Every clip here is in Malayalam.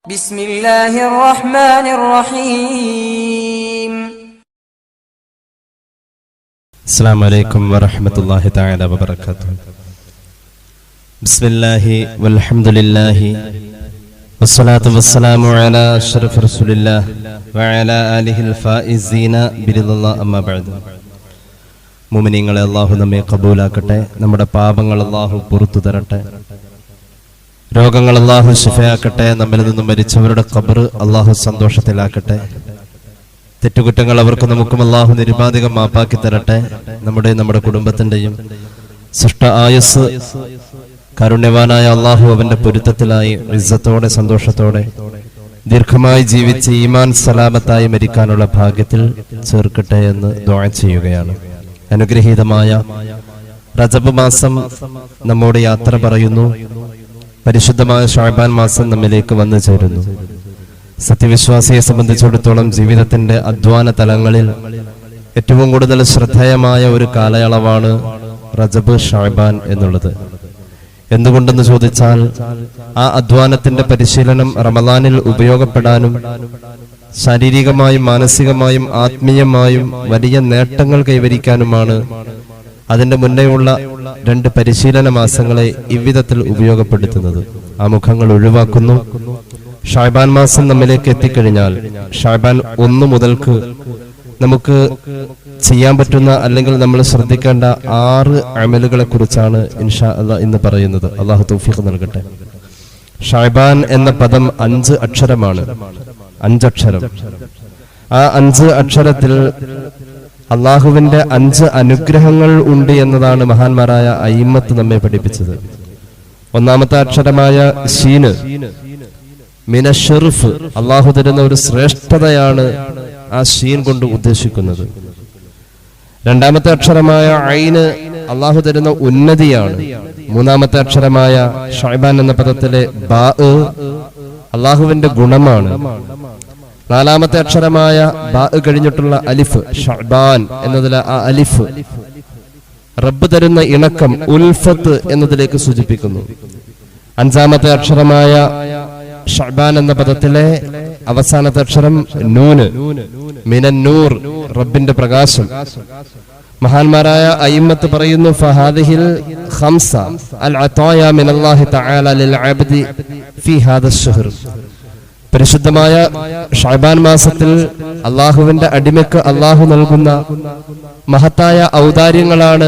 بسم الله الرحمن الرحيم. السلام عليكم ورحمة الله تعالى وبركاته. بسم الله والحمد لله والصلاة والسلام على أشرف رسول الله وعلى آله الفائزين برضا الله أما بعد. മുഅ്മിനീങ്ങളെ അല്ലാഹു നമ്മെ ഖബൂലാക്കട്ടെ. നമ്മുടെ പാപങ്ങൾ അല്ലാഹു പുറത്തു തരട്ടെ. രോഗങ്ങൾ അല്ലാഹു ശിഫയാക്കട്ടെ. നമ്മിൽ നിന്നും മരിച്ചവരുടെ ഖബർ അല്ലാഹു സന്തോഷത്തിലാക്കട്ടെ. തെറ്റുകുറ്റങ്ങൾ അവർക്ക് നമുക്കും അല്ലാഹു നിരുപാധികം മാപ്പാക്കി തരട്ടെ. നമ്മുടെ കുടുംബത്തിന്റെയും സൃഷ്ട ആയുസ് കാരുണ്യവാനായ അല്ലാഹു അവന്റെ പൊരുത്തത്തിലായി ഇസ്സത്തോടെ സന്തോഷത്തോടെ ദീർഘമായി ജീവിച്ച് ഈമാൻ സലാമത്തായി മരിക്കാനുള്ള ഭാഗ്യത്തിൽ ചേർക്കട്ടെ എന്ന് ദുആ ചെയ്യുകയാണ്. അനുഗ്രഹീതമായ റജബ് മാസം നമ്മോട് യാത്ര പറയുന്നു. പരിശുദ്ധമായ ശഅബാൻ മാസം നമ്മിലേക്ക് വന്നു ചേരുന്നു. സത്യവിശ്വാസിയെ സംബന്ധിച്ചിടത്തോളം ജീവിതത്തിന്റെ അധ്വാന തലങ്ങളിൽ ഏറ്റവും കൂടുതൽ ശ്രദ്ധേയമായ ഒരു കാലയളവാണ് റജബ് ശഅബാൻ എന്നുള്ളത്. എന്തുകൊണ്ടെന്ന് ചോദിച്ചാൽ ആ അധ്വാനത്തിന്റെ പരിശീലനം റമദാനിൽ ഉപയോഗപ്പെടാനും ശാരീരികമായും മാനസികമായും ആത്മീയമായും വലിയ നേട്ടങ്ങൾ കൈവരിക്കാനുമാണ് അതിന്റെ മുന്നേയുള്ള 2 പരിശീലന മാസങ്ങളെ ഇவ்விധത്തിൽ ഉപയോഗപ്പെടുത്തുന്നത്. ആ മുഖങ്ങൾ ഒഴിവാക്കുന്നു. ശഅബാൻ മാസം നമ്മിലേക്ക് എത്തിക്കഴിഞ്ഞാൽ ശഅബാൻ 1 മുതൽക്ക് നമുക്ക് ചെയ്യാൻ പറ്റുന്ന അല്ലെങ്കിൽ നമ്മൾ ശ്രദ്ധിക്കേണ്ട 6 അമലുകളെ കുറിച്ചാണ് ഇൻഷാ അല്ലാഹ് ഇന്ന് പറയുന്നത്. അല്ലാഹു തൗഫീഖ് നൽകട്ടെ. ശഅബാൻ എന്ന പദം 5 അക്ഷരമാണ്. 5 അക്ഷരം. ആ 5 അക്ഷരത്തിൽ അള്ളാഹുവിന്റെ 5 അനുഗ്രഹങ്ങൾ ഉണ്ട് എന്നതാണ് മഹാന്മാരായ അയിമ്മത്ത് നമ്മെ പഠിപ്പിച്ചത്. ഒന്നാമത്തെ അക്ഷരമായ ശീന്, മിനശ്ശർഫ്, അള്ളാഹു തരുന്ന ഒരു ശ്രേഷ്ഠതയാണ് ആ ഷീൻ കൊണ്ട് ഉദ്ദേശിക്കുന്നത്. രണ്ടാമത്തെ അക്ഷരമായ ഐന്, അള്ളാഹു തരുന്ന ഉന്നതിയാണ്. മൂന്നാമത്തെ അക്ഷരമായ ശഅബാൻ എന്ന പദത്തിലെ ബാ, അള്ളാഹുവിന്റെ ഗുണമാണ്. നാലാമത്തെ അക്ഷരമായ ബാ കഴിഞ്ഞിട്ടുള്ള അലിഫ്, ശഅബാൻ എന്നതിലെ ആ അലിഫ് റബ്ബ് തരുന്ന ഇണക്കം, ഉൽഫത്ത് എന്നതിലേക്ക് സൂചിപ്പിക്കുന്നു. അഞ്ചാമത്തെ അക്ഷരമായ ശഅബാൻ എന്ന പദത്തിലെ അവസാനത്തെ അക്ഷരം നൂന്, മിനന്നൂർ, റബ്ബിന്റെ പ്രകാശം. മഹാന്മാരായ അയിമ്മത്ത് പറയുന്നു, ഫഹാദിഹിൽ ഖംസ അൽ അതായ മിനല്ലാഹി തആല ലിൽ അബ്ദി ഫീ ഹാദാ അശ്ശഹർ. പരിശുദ്ധമായ ശഅബാൻ മാസത്തിൽ അള്ളാഹുവിന്റെ അടിമയ്ക്ക് അള്ളാഹു നൽകുന്ന മഹത്തായ ഔദാര്യങ്ങളാണ്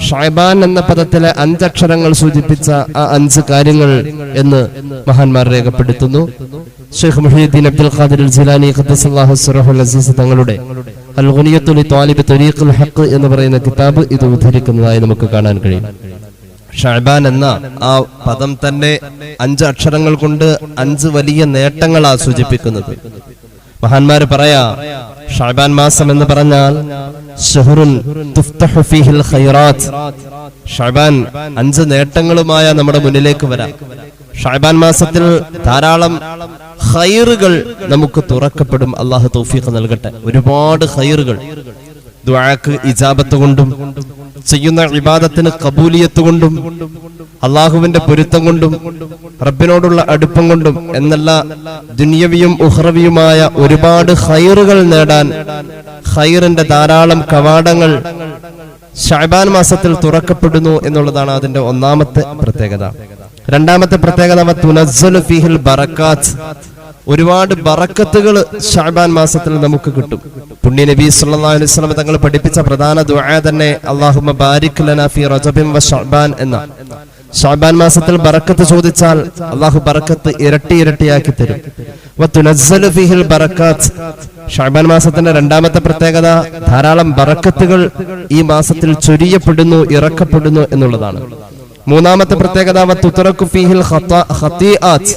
ശഅബാൻ എന്ന പദത്തിലെ 5 അക്ഷരങ്ങൾ സൂചിപ്പിച്ച ആ 5 കാര്യങ്ങൾ എന്ന് മഹാന്മാർ രേഖപ്പെടുത്തുന്നു. ശൈഖ് മുഹയ്യിദ്ദീൻ അബ്ദുൽ ഖാദിർ അൽ ജിലാനി ഖദ്ദസല്ലാഹു സിറഹുൽ അസീസ് തങ്ങളുടെ അൽ ഗുനിയത്തു ലി ത്വാലിബി തരീഖുൽ ഹഖ് എന്ന് പറയുന്ന കിതാബ് ഇത് ഉദ്ധരിക്കുന്നതായി നമുക്ക് കാണാൻ കഴിയും. ശഅബാൻ എന്ന ആ പദം തന്നെ 5 അക്ഷരങ്ങൾ കൊണ്ട് 5 വലിയ നേട്ടങ്ങളാണ് സൂചിപ്പിക്കുന്നത്. മഹാന്മാര് പറയാ, ശഅബാൻ മാസം എന്ന് പറഞ്ഞാൽ ശഹ്റുൻ തുഫ്തഹു ഫീഹിൽ ഖൈറാത്ത്. ശഅബാൻ 5 നേട്ടങ്ങളുമായ നമ്മുടെ മുന്നിലേക്ക് വരാം. ശഅബാൻ മാസത്തിൽ ധാരാളം ഖൈറുകൾ നമുക്ക് തുറക്കപ്പെടും. അല്ലാഹു തൗഫീഖ് നൽകട്ടെ. ഒരുപാട് ഖൈറുകൾ, ദുആക്ക് ഇജാബത്ത് കൊണ്ടും ചെയ്യുന്ന ഇബാദത്തിന് ഖബൂലിയത്ത് കൊണ്ടും അള്ളാഹുവിന്റെ പൊരുത്തം കൊണ്ടും റബ്ബിനോടുള്ള അടുപ്പം കൊണ്ടും എന്നല്ല ദുനിയവിയും ഉഖ്റവിയുമായ ഒരുപാട് ഖൈറുകൾ നേടാൻ ഖൈറിന്റെ ധാരാളം കവാടങ്ങൾ ശഅബാൻ മാസത്തിൽ തുറക്കപ്പെടുന്നു എന്നുള്ളതാണ് അതിന്റെ ഒന്നാമത്തെ പ്രത്യേകത. രണ്ടാമത്തെ പ്രത്യേകത തുനസ്സലു ഫീഹിൽ ബറകാത്ത്. ഒരുപാട് ബറക്കത്തുകൾ ശഅബാൻ മാസത്തിൽ നമുക്ക് കിട്ടും. പുണ്യ നബി സല്ലല്ലാഹു അലൈഹി വസല്ലം തങ്ങൾ പഠിപ്പിച്ച പ്രധാന ദുആ തന്നെ അല്ലാഹുമ്മ ബാരിക് ലനാ ഫീ റജബിൻ വ ശഅബാൻ എന്ന. ശഅബാൻ മാസത്തിൽ ബറക്കത്ത് ചോദിച്ചാൽ അല്ലാഹു ബറക്കത്ത് ഇരട്ടിയാക്കി തരും. വ തുനസ്സലു ഫീഹിൽ ബറകാത്ത്. ശഅബാൻ മാസത്തിന്റെ രണ്ടാമത്തെ പ്രത്യേകത ധാരാളം ബറക്കത്തുകൾ ഈ മാസത്തിൽ ചൊരിയപ്പെടുന്നു, ഇറക്കപ്പെടുന്നു എന്നുള്ളതാണ്. മൂന്നാമത്തെ പ്രത്യേകത വ തുതറകു ഫീഹിൽ ഖതീആത്ത്.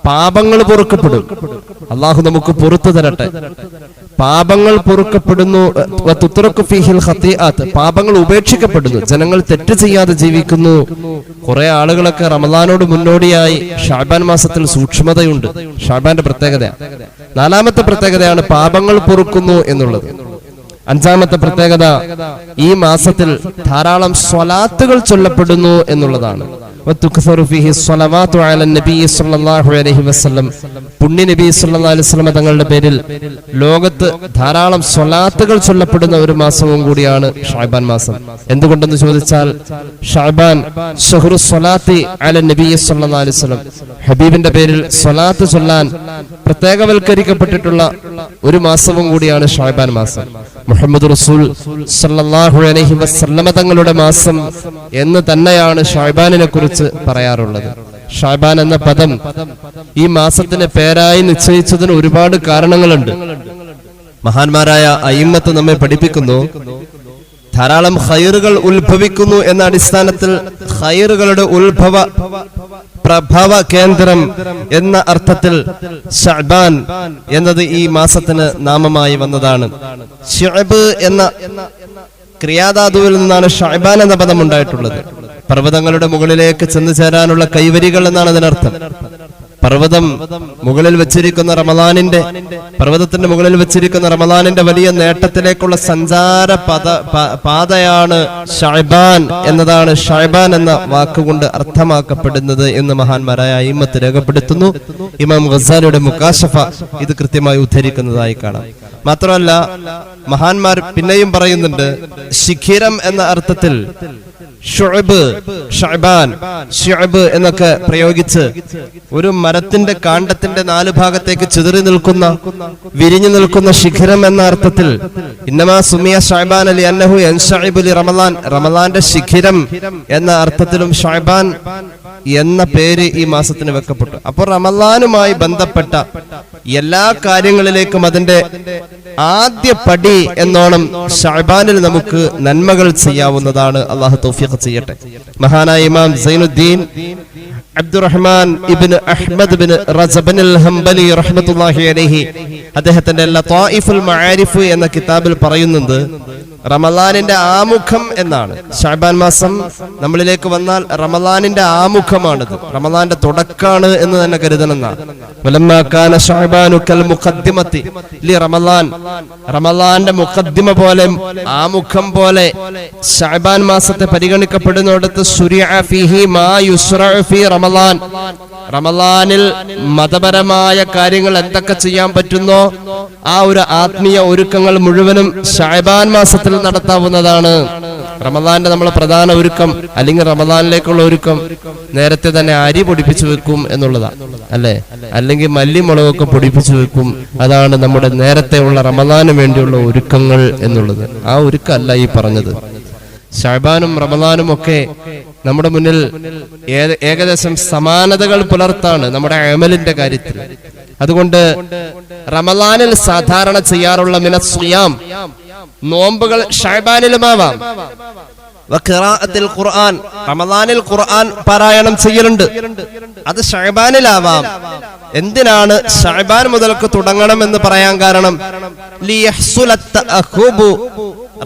പാപങ്ങൾ പൊറുക്കപ്പെടും. അള്ളാഹു നമുക്ക് പുറത്തു തരട്ടെ. പാപങ്ങൾ പൊറുക്കപ്പെടുന്നു. പാപങ്ങൾ ഉപേക്ഷിക്കപ്പെടുന്നു. ജനങ്ങൾ തെറ്റ് ചെയ്യാതെ ജീവിക്കുന്നു. കുറെ ആളുകളൊക്കെ റമദാനോട് മുന്നോടിയായി ശഅബാൻ മാസത്തിൽ സൂക്ഷ്മതയുണ്ട്. ശഅബാന്റെ പ്രത്യേകത. നാലാമത്തെ പ്രത്യേകതയാണ് പാപങ്ങൾ പൊറുക്കുന്നു എന്നുള്ളത്. അഞ്ചാമത്തെ പ്രത്യേകത, ഈ മാസത്തിൽ ധാരാളം സ്വലാത്തുകൾ ചൊല്ലപ്പെടുന്നു എന്നുള്ളതാണ്. പുണ്യ നബി സല്ലല്ലാഹു അലൈഹി വസല്ലം തങ്ങളുടെ പേരിൽ ലോകത്ത് ധാരാളം സ്വലാത്തുകൾ ചൊല്ലപ്പെടുന്ന ഒരു മാസവും കൂടിയാണ് ഷഅബാൻ മാസം. എന്തുകൊണ്ടെന്ന് ചോദിച്ചാൽ, ഷഅബാൻ ശഹ്റു സ്വലാത്തി അല നബി സല്ലല്ലാഹു അലൈഹി വസല്ലം, ഹബീബിന്റെ പേരിൽ സ്വലാത്ത് ചൊല്ലാൻ പ്രത്യേകവൽക്കരിക്കപ്പെട്ടിട്ടുള്ള ഒരു മാസവും കൂടിയാണ് ഷഅബാൻ മാസം. മുഹമ്മദ് റസൂൽ സല്ലല്ലാഹു അലൈഹി വസല്ലം തങ്ങളുടെ മാസം എന്ന് തന്നെയാണ് ഷഅബാനിനെ കുറിച്ച് പറയാറുള്ളത്. ഷഅബാൻ എന്ന പദം ഈ മാസത്തിന് പേരായി നിശ്ചയിച്ചതിന് ഒരുപാട് കാരണങ്ങളുണ്ട്. മഹാന്മാരായ അയിമ്മത്ത് നമ്മെ പഠിപ്പിക്കുന്നു, ധാരാളം ഖൈറുകൾ ഉത്ഭവിക്കുന്നു എന്ന അടിസ്ഥാനത്തിൽ ഖൈറുകളുടെ പ്രഭവ കേന്ദ്രം എന്ന അർത്ഥത്തിൽ ഷഅബാൻ എന്നത് ഈ മാസത്തിന് നാമമായി വന്നതാണ്. ശഅബ് എന്ന ക്രിയാധാതുവിൽ നിന്നാണ് ഷഅബാൻ എന്ന പദം ഉണ്ടായിട്ടുള്ളത്. പർവ്വതങ്ങളുടെ മുകളിലേക്ക് ചെന്നു ചേരാനുള്ള കൈവരികൾ എന്നാണ് അതിനർത്ഥം. പർവ്വതം മുകളിൽ വെച്ചിരിക്കുന്ന പർവ്വതത്തിന്റെ മുകളിൽ വെച്ചിരിക്കുന്ന റമളാനിന്റെ വലിയ നേട്ടത്തിലേക്കുള്ള സഞ്ചാര പാതയാണ് ഷഅബാൻ എന്നതാണ് ഷഅബാൻ എന്ന വാക്കുകൊണ്ട് അർത്ഥമാക്കപ്പെടുന്നത് എന്ന് മഹാന്മാരായ അയിമ്മത്ത് രേഖപ്പെടുത്തുന്നു. ഇമാം ഗസാലിയുടെ മുകാശഫ ഇത് കൃത്യമായി ഉദ്ധരിക്കുന്നതായി കാണാം. മാത്രമല്ല, മഹാന്മാർ പിന്നെയും പറയുന്നുണ്ട്, ശിഖിരം എന്ന അർത്ഥത്തിൽ ഷുഅബ്, ഷഅബാൻ, ശുഅബ് എന്നൊക്കെ പ്രയോഗിച്ച് ഒരു മരത്തിന്റെ കാണ്ഡത്തിന്റെ 4 ഭാഗത്തേക്ക് ചിതറി നിൽക്കുന്ന, വിരിഞ്ഞു നിൽക്കുന്ന ശിഖരം എന്ന അർത്ഥത്തിൽ ഇന്നമാ സുമിയ ഷഅബാൻ ലിഅന്നഹു യൻശഅബു ലിറമളാൻ, റമളാന്റെ ശിഖിരം എന്ന അർത്ഥത്തിലും ഷഅബാൻ എന്ന പേര് ഈ മാസത്തിന് വെക്കപ്പെട്ടു. അപ്പോൾ റമളാനുമായി ബന്ധപ്പെട്ട എല്ലാ കാര്യങ്ങളിലേക്കും അതിന്റെ ആദ്യ പടി എന്നോണം ഷഅബാനിൽ നമുക്ക് നന്മകൾ ചെയ്യാവുന്നതാണ്. അല്ലാഹു തൗഫീഖ് ചെയ്യട്ടെ. മഹാനായ ഇമാം സൈനുദ്ദീൻ അബ്ദുറഹ്മാൻ ഇബ്നു അഹ്മദ് ഇബ്നു റജബ് അൽ ഹംബലി റഹ്മത്തുള്ളാഹി അലൈഹി അദ്ദേഹത്തിന്റെ ലതായിഫുൽ മആരിഫ് എന്ന കിതാബിൽ പറയുന്നത്, റമളാനിന്റെ ആമുഖം എന്നാണ്. ഷഅബാൻ മാസം നമ്മളിലേക്ക് വന്നാൽ റമളാനിന്റെ ആമുഖമാണിത്, റമളാന്റെ തുടക്കാണ് എന്ന് തന്നെ കരുതണമെന്നാണ്. വലമ്മാ കാന ശഅബാനു കൽ മുഖദ്ദിമത്തി ലി റമളാൻ, റമളാന്റെ മുഖദ്ദിമ പോലെ, ആമുഖം പോലെ ശഅബാൻ മാസത്തെ പരിഗണിക്കപ്പെടുന്നിടത്ത് ശുരിഅ ഫീഹി മാ യുസ്റഉ ഫീ റമളാൻ, റമളാനിൽ മതപരമായ കാര്യങ്ങൾ എന്തൊക്കെ ചെയ്യാൻ പറ്റുന്നോ ആ ഒരു ആത്മീയ ഒരുക്കങ്ങൾ മുഴുവനും ശഅബാൻ മാസത്തിൽ നടത്താവുന്നതാണ്. റമളാന്റെ നമ്മളെ പ്രധാന ഒരുക്കം അല്ലെങ്കിൽ റമളാനിലേക്കുള്ള ഒരുക്കം നേരത്തെ തന്നെ അരി പൊടിപ്പിച്ചു വെക്കും എന്നുള്ളതാണ്, അല്ലെ? അല്ലെങ്കിൽ മല്ലിമുളകൊക്കെ പൊടിപ്പിച്ചു വെക്കും. അതാണ് നമ്മുടെ നേരത്തെ ഉള്ള റമളാന് വേണ്ടിയുള്ള ഒരുക്കങ്ങൾ എന്നുള്ളത്. ആ ഒരുക്കമല്ല ഈ പറഞ്ഞത്. ശഅബാനും റമളാനും ഒക്കെ നമ്മുടെ മുന്നിൽ ഏകദേശം സമാനതകൾ പുലർത്താണ് നമ്മുടെ അമലിന്റെ കാര്യത്തിൽ. അതുകൊണ്ട് റമളാനിൽ സാധാരണ ചെയ്യാറുള്ള മിനസ്സിയാം, നോമ്പുകൾ ശഅബാനിലുമാവാം. വഖിറാഅത്തുൽ ഖുർആൻ, റമളാനിൽ ഖുർആൻ പാരായണം ചെയ്യലുണ്ട്, അത് ശഅബാനിലാവാം. എന്തിനാണ് ശഅബാൻ മുതൽക്ക് തുടങ്ങണം എന്ന് പറയാൻ കാരണം, ലിയഹ്സുലത്ത അഖുബു,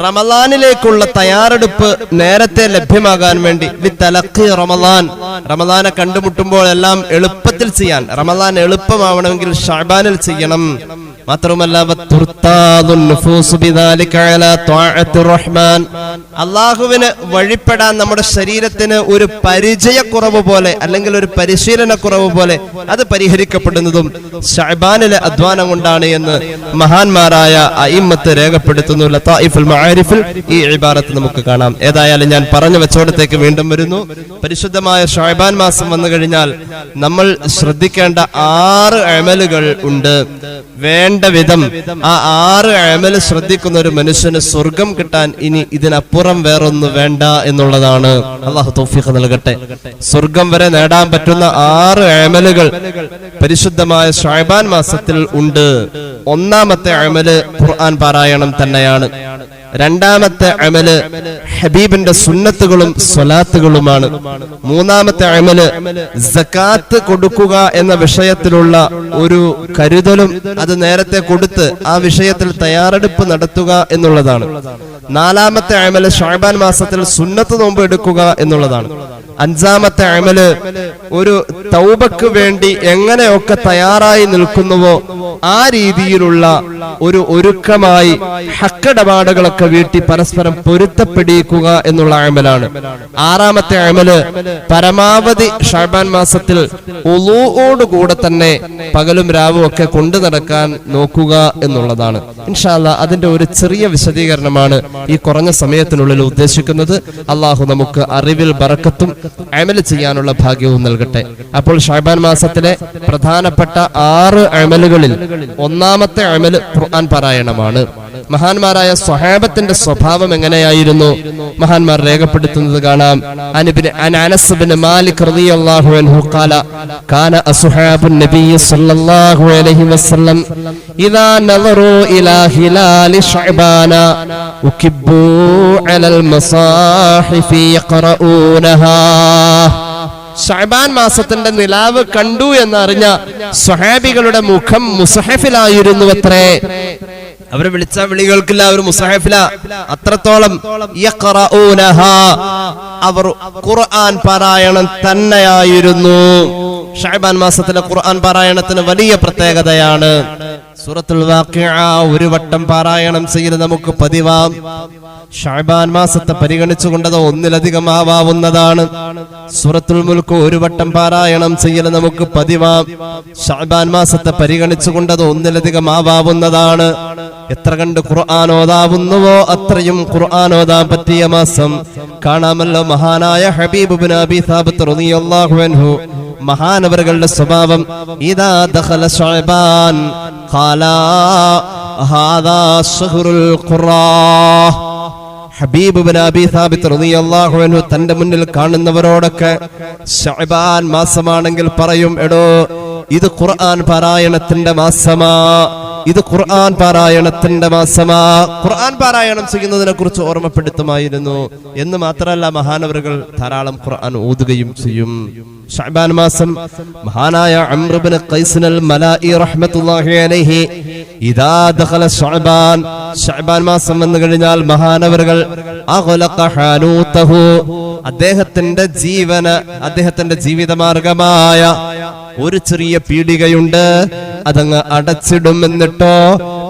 റമളാനിലേക്കുള്ള തയ്യാറെടുപ്പ് നേരത്തെ ലഭ്യമാകാൻ വേണ്ടി. ലിതലഖി റമളാൻ, റമളാനെ കണ്ടുമുട്ടുമ്പോൾ എല്ലാം എളുപ്പത്തിൽ ചെയ്യാൻ, റമളാൻ എളുപ്പമാവണമെങ്കിൽ ശഅബാനിൽ ചെയ്യണം. മാത്രമല്ല അള്ളാഹുവിന് വഴിപ്പെടാൻ നമ്മുടെ ശരീരത്തിന് ഒരു പരിചയക്കുറവ് പോലെ അല്ലെങ്കിൽ ഒരു പരിശീലനക്കുറവ് പോലെ അത് പരിഹരിക്കപ്പെടുന്നതും ശഅബാനിലെ അധ്വാനം കൊണ്ടാണ് എന്ന് മഹാന്മാരായ അയിമ്മത്ത് രേഖപ്പെടുത്തുന്നു. ലതായിഫുൽ മആരിഫിൽ ഈ ഇബാറത്ത് നമുക്ക് കാണാം. ഏതായാലും ഞാൻ പറഞ്ഞു വെച്ചോടത്തേക്ക് വീണ്ടും വരുന്നു. പരിശുദ്ധമായ ശഅബാൻ മാസം വന്നു കഴിഞ്ഞാൽ നമ്മൾ ശ്രദ്ധിക്കേണ്ട 6 അമലുകൾ ഉണ്ട്. വേണ്ട വിധം ആ 6 അമൽ ശ്രദ്ധിക്കുന്ന ഒരു മനുഷ്യന് സ്വർഗം കിട്ടാൻ ഇനി ഇതിനപ്പുറം വേറൊന്നും വേണ്ട എന്നുള്ളതാണ്. അല്ലാഹു തൗഫീഖ് നൽകട്ടെ. സ്വർഗം വരെ നേടാൻ പറ്റുന്ന 6 അമലുകൾ പരിശുദ്ധമായ ശഅബാൻ മാസത്തിൽ ഉണ്ട്. ഒന്നാമത്തെ അമല് ഖുർആൻ പാരായണം തന്നെയാണ്. രണ്ടാമത്തെ അമല് ഹബീബിന്റെ സുന്നത്തുകളും സ്വലാത്തുകളുമാണ്. മൂന്നാമത്തെ അമല് സകാത്ത് കൊടുക്കുക എന്ന വിഷയത്തിലുള്ള ഒരു കരുതലും അത് നേരത്തെ കൊടുത്ത് ആ വിഷയത്തിൽ തയ്യാറെടുപ്പ് നടത്തുക എന്നുള്ളതാണ്. നാലാമത്തെ അമല് ശഅബാൻ മാസത്തിൽ സുന്നത്ത് നോമ്പ് എടുക്കുക എന്നുള്ളതാണ്. അഞ്ചാമത്തെ അമല് ഒരു തൗബക്ക് വേണ്ടി എങ്ങനെയൊക്കെ തയ്യാറായി നിൽക്കുന്നുവോ ആ രീതിയിലുള്ള ഒരു ഒരുക്കമായി ഹക്കിടപാടുകളൊക്കെ വീട്ടി പരസ്പരം പൊരുത്തപ്പെടിക്കുക എന്നുള്ള അമലാണ്. ആറാമത്തെ അമല് പരമാവധി ശഅബാൻ മാസത്തിൽ ഉളൂഓടുകൂടെ തന്നെ പകലും രാവും ഒക്കെ കൊണ്ടു നടക്കാൻ നോക്കുക എന്നുള്ളതാണ്. ഇൻഷാ അല്ലാഹ് അതിന്റെ ഒരു ചെറിയ വിശദീകരണമാണ് ഈ കുറഞ്ഞ സമയത്തിനുള്ളിൽ ഉദ്ദേശിക്കുന്നത്. അള്ളാഹു നമുക്ക് അറിവിൽ ബറക്കത്തും അമല് ചെയ്യാനുള്ള ഭാഗ്യവും നൽകട്ടെ. അപ്പോൾ ശഅബാൻ മാസത്തിലെ പ്രധാനപ്പെട്ട 6 അമലുകളിൽ ഒന്നാമത്തെ അമല് ഖുർആൻ പാരായണമാണ്. മഹാന്മാരായ സ്വഹാബത്തിന്റെ സ്വഭാവം എങ്ങനെയായിരുന്നു മഹാന്മാർ രേഖപ്പെടുത്തുന്നത് കാണാം. അനസ് ബിൻ മാലിക് റളിയല്ലാഹു അൻഹു ഖാല കാന അസ്ഹാബുൻ നബി സല്ലല്ലാഹു അലൈഹി വസല്ലം ഇദാ നദറു ഇലാ ഹിലാൽ ശഅബാന ഉകിബു അലൽ മസാഹിഫി യഖറഊനഹാ. ശഅബാൻ മാസത്തിന്റെ നിലാവ് കണ്ടു എന്നറിഞ്ഞ സ്വഹാബികളുടെ മുഖം മുസഹഫിലായിരുന്നു അത്രേ. അവരെ വിളിച്ച വിളികൾക്കില്ല, അവർ മുസഹഫില. അത്രത്തോളം അവർ ഖുർആൻ പാരായണം തന്നെയായിരുന്നു. ശഅബാൻ മാസത്തിലെ ഖുർആൻ പാരായണത്തിന് വലിയ പ്രത്യേകതയാണ്. സൂറത്തുൽ വാഖിഅ ഒരു വട്ടം പാരായണം ചെയ്യൽ നമുക്ക് പതിവാം. ശഅബാൻ മാസത്തെ പരിഗണിച്ചുകൊണ്ട് അത് ഒന്നിലധികം ആവാവുന്നതാണ്. സൂറത്തുൽ മുൽക്ക് ഒരു വട്ടം പാരായണം ചെയ്യൽ നമുക്ക് പതിവാം. ശഅബാൻ മാസത്തെ പരിഗണിച്ചുകൊണ്ട് അത് ഒന്നിലധികം ആവാവുന്നതാണ്. എത്ര കണ്ട് ഖുർആൻ ഓതാവുന്നുവോ അത്രയും ഖുർആൻ ഓതാൻ പറ്റിയ മാസം. കാണാമല്ലോ മഹാനായ ഹബീബ് ഇബ്നു അബീ സാബിത്ത് റളിയല്ലാഹു അൻഹു മഹാനവറുകളുടെ സ്വഭാവം ഇദാ ദഖല ശഅബാൻ ഖാല ഹാദാ ശഹ്റുൽ ഖുറാ. ഹബീബ് ഇബ്നു അബീ സാബിത്ത് റളിയല്ലാഹു അൻഹു തന്റെ മുന്നിൽ കാണുന്നവരോടൊക്കെ ശഅബാൻ മാസമാണെങ്കിൽ പറയും, എടോ ഇത് ഖുർആൻ പാരായണത്തിന്റെ മാസമാ, ഇത് ഖുർആൻ പാരായണത്തിന്റെ മാസമാ. ഖുർആൻ പാരായണം ചെയ്യുന്നതിനെ കുറിച്ച് ഓർമ്മപ്പെടുത്തുമായിരുന്നു. എന്ന് മാത്രമല്ല മഹാനവറുകൾ ധാരാളം ഖുർആൻ ഓതുകയും ചെയ്യും. ശഅബാൻ മാസം മഹാനായ അംർ ഇബ്നു ഖൈസ് അൽ മലാഇ റഹ്മത്തുള്ളാഹി അലൈഹി ഇദാ ദഖല ശഅബാൻ, ശഅബാൻ മാസം വന്നു കഴിഞ്ഞാൽ മഹാനവറുകൾ അഗ്ലഖ ഹാനൂതഹു, അദ്ദേഹത്തിന്റെ ജീവിതമാർഗമായ ഒരു ചെറിയ പീടികയുണ്ട്, അതങ്ങ് അടച്ചിടും. എന്നിട്ടോ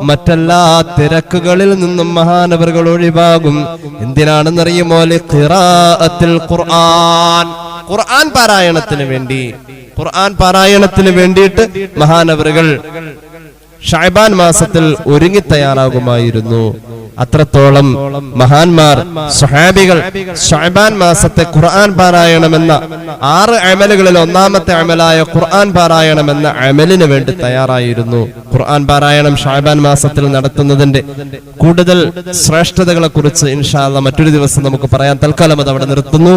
മറ്റെല്ലാ തിരക്കുകളിൽ നിന്നും മഹാനവറുകൾ ഒഴിവാകും. എന്തിനാണെന്നറിയുമോ? ലിഖിറാഅത്തിൽ ഖുർആൻ, ഖുർആൻ പാരായണത്തിന് വേണ്ടി. ഖുർആൻ പാരായണത്തിന് വേണ്ടിയിട്ട് മഹാനവറുകൾ ശഅബാൻ മാസത്തിൽ ഒരുങ്ങി തയ്യാറാകുമായിരുന്നു. അത്രത്തോളം മഹാന്മാർ സ്വഹാബികൾ ശഅബാൻ മാസത്തെ ഖുർആൻ പാരായണമെന്ന 6 അമലുകളിൽ ഒന്നാമത്തെ അമലായ ഖുർആൻ പാരായണം എന്ന അമലിന് വേണ്ടി തയ്യാറായിരുന്നു. ഖുർആൻ പാരായണം ശഅബാൻ മാസത്തിൽ നടത്തുന്നതിന്റെ കൂടുതൽ ശ്രേഷ്ഠതകളെ കുറിച്ച് ഇൻഷാ അല്ലാഹ് മറ്റൊരു ദിവസം നമുക്ക് പറയാം. തൽക്കാലം അത് അവിടെ നിർത്തുന്നു.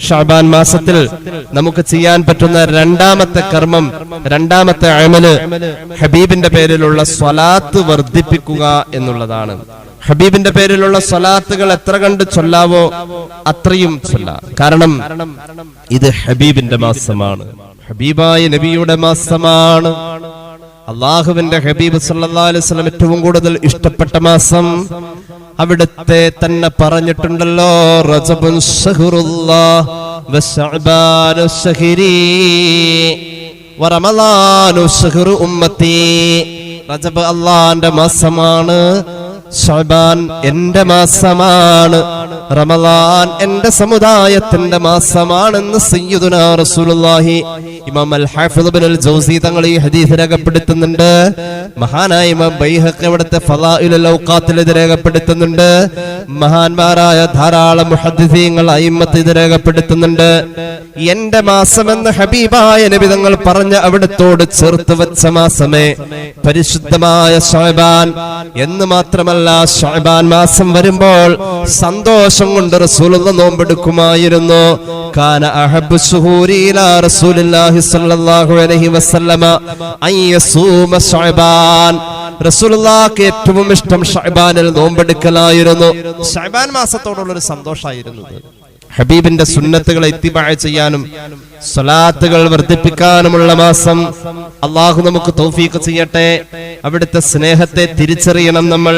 ശഅബാൻ മാസത്തിൽ നമുക്ക് ചെയ്യാൻ പറ്റുന്ന രണ്ടാമത്തെ കർമ്മം, രണ്ടാമത്തെ അമല് ഹബീബിന്റെ പേരിലുള്ള സ്വലാത്ത് വർദ്ധിപ്പിക്കുക എന്നുള്ളതാണ്. ഹബീബിന്റെ പേരിലുള്ള സ്വലാത്തുകൾ എത്ര കണ്ട് ചൊല്ലാവോ അത്രയും ചൊല്ലാം. കാരണം ഇത് ഹബീബിന്റെ മാസമാണ്, ഹബീബായ നബിയുടെ മാസമാണ്. അള്ളാഹുവിന്റെ ഹബീബ് സല്ലല്ലാഹു അലൈഹി വസല്ലം ഏറ്റവും കൂടുതൽ ഇഷ്ടപ്പെട്ട മാസം അവിടുത്തെ തന്നെ പറഞ്ഞിട്ടുണ്ടല്ലോ, റജബുൻ ശഹ്റുല്ലാഹ് വശഅബാനു ശഹ്രി വറമളാനു ശഹ്റു ഉമ്മത്തി. റജബ് അള്ളാന്റെ മാസമാണ്, ശഅബാൻ എന്റെ മാസമാണ്, റമളാൻ എന്റെ സമുദായത്തിന്റെ മാസമാണെന്ന് സയ്യിദുനാ റസൂലുള്ളാഹി ഇമാം അൽ ഹാഫിദ് ഇബ്നുൽ ജൗസി തങ്ങൾ ഈ ഹദീസ് രേഖപ്പെടുത്തുന്നുണ്ട്. മഹാനായ ഇമാം ബൈഹഖി അവിടുത്തെ ഫളായിലുൽ ഔഖാത്തിൽ ഇത് രേഖപ്പെടുത്തുന്നുണ്ട്. മഹാന്മാരായ ധാരാളം മുഹദ്ദിസീങ്ങൾ അയിമ്മത്ത് ഇത് രേഖപ്പെടുത്തുന്നുണ്ട്. എന്റെ മാസമെന്ന് ഹബീബായ നബി തങ്ങൾ പറഞ്ഞ അവിടത്തോട് ചേർത്ത് വെച്ച മാസമേ പരിശുദ്ധമായ ശഅബാൻ. എന്ന് മാത്രമല്ല, ശഅബാൻ മാസം വരുമ്പോൾ സന്തോഷം കൊണ്ട് റസൂലുള്ളാഹി നോമ്പെടുക്കുമായിരുന്നു. കാന അഹബ്ബു ശുഹൂരി ഇലാ റസൂലില്ലാഹി സ്വല്ലല്ലാഹു അലൈഹി വസല്ലമ അൻ യസൂമ ശഅബാൻ. റസൂലുള്ളാഹിക്ക് ഏറ്റവും ഇഷ്ടം ശഅബാനിൽ നോമ്പെടുക്കലായിരുന്നു. ശഅബാൻ മാസത്തോടുള്ളൊരു സന്തോഷമായിരുന്നു. ഹബീബിന്റെ സുന്നത്തുകളെ ഇത്തിബാഅ ചെയ്യാനും സ്വലാത്തുകൾ വർദ്ധിപ്പിക്കാനുമുള്ള മാസം. അള്ളാഹു നമുക്ക് തൗഫീഖ് ചെയ്യട്ടെ. അവിടുത്തെ സ്നേഹത്തെ തിരിച്ചറിയണം. നമ്മൾ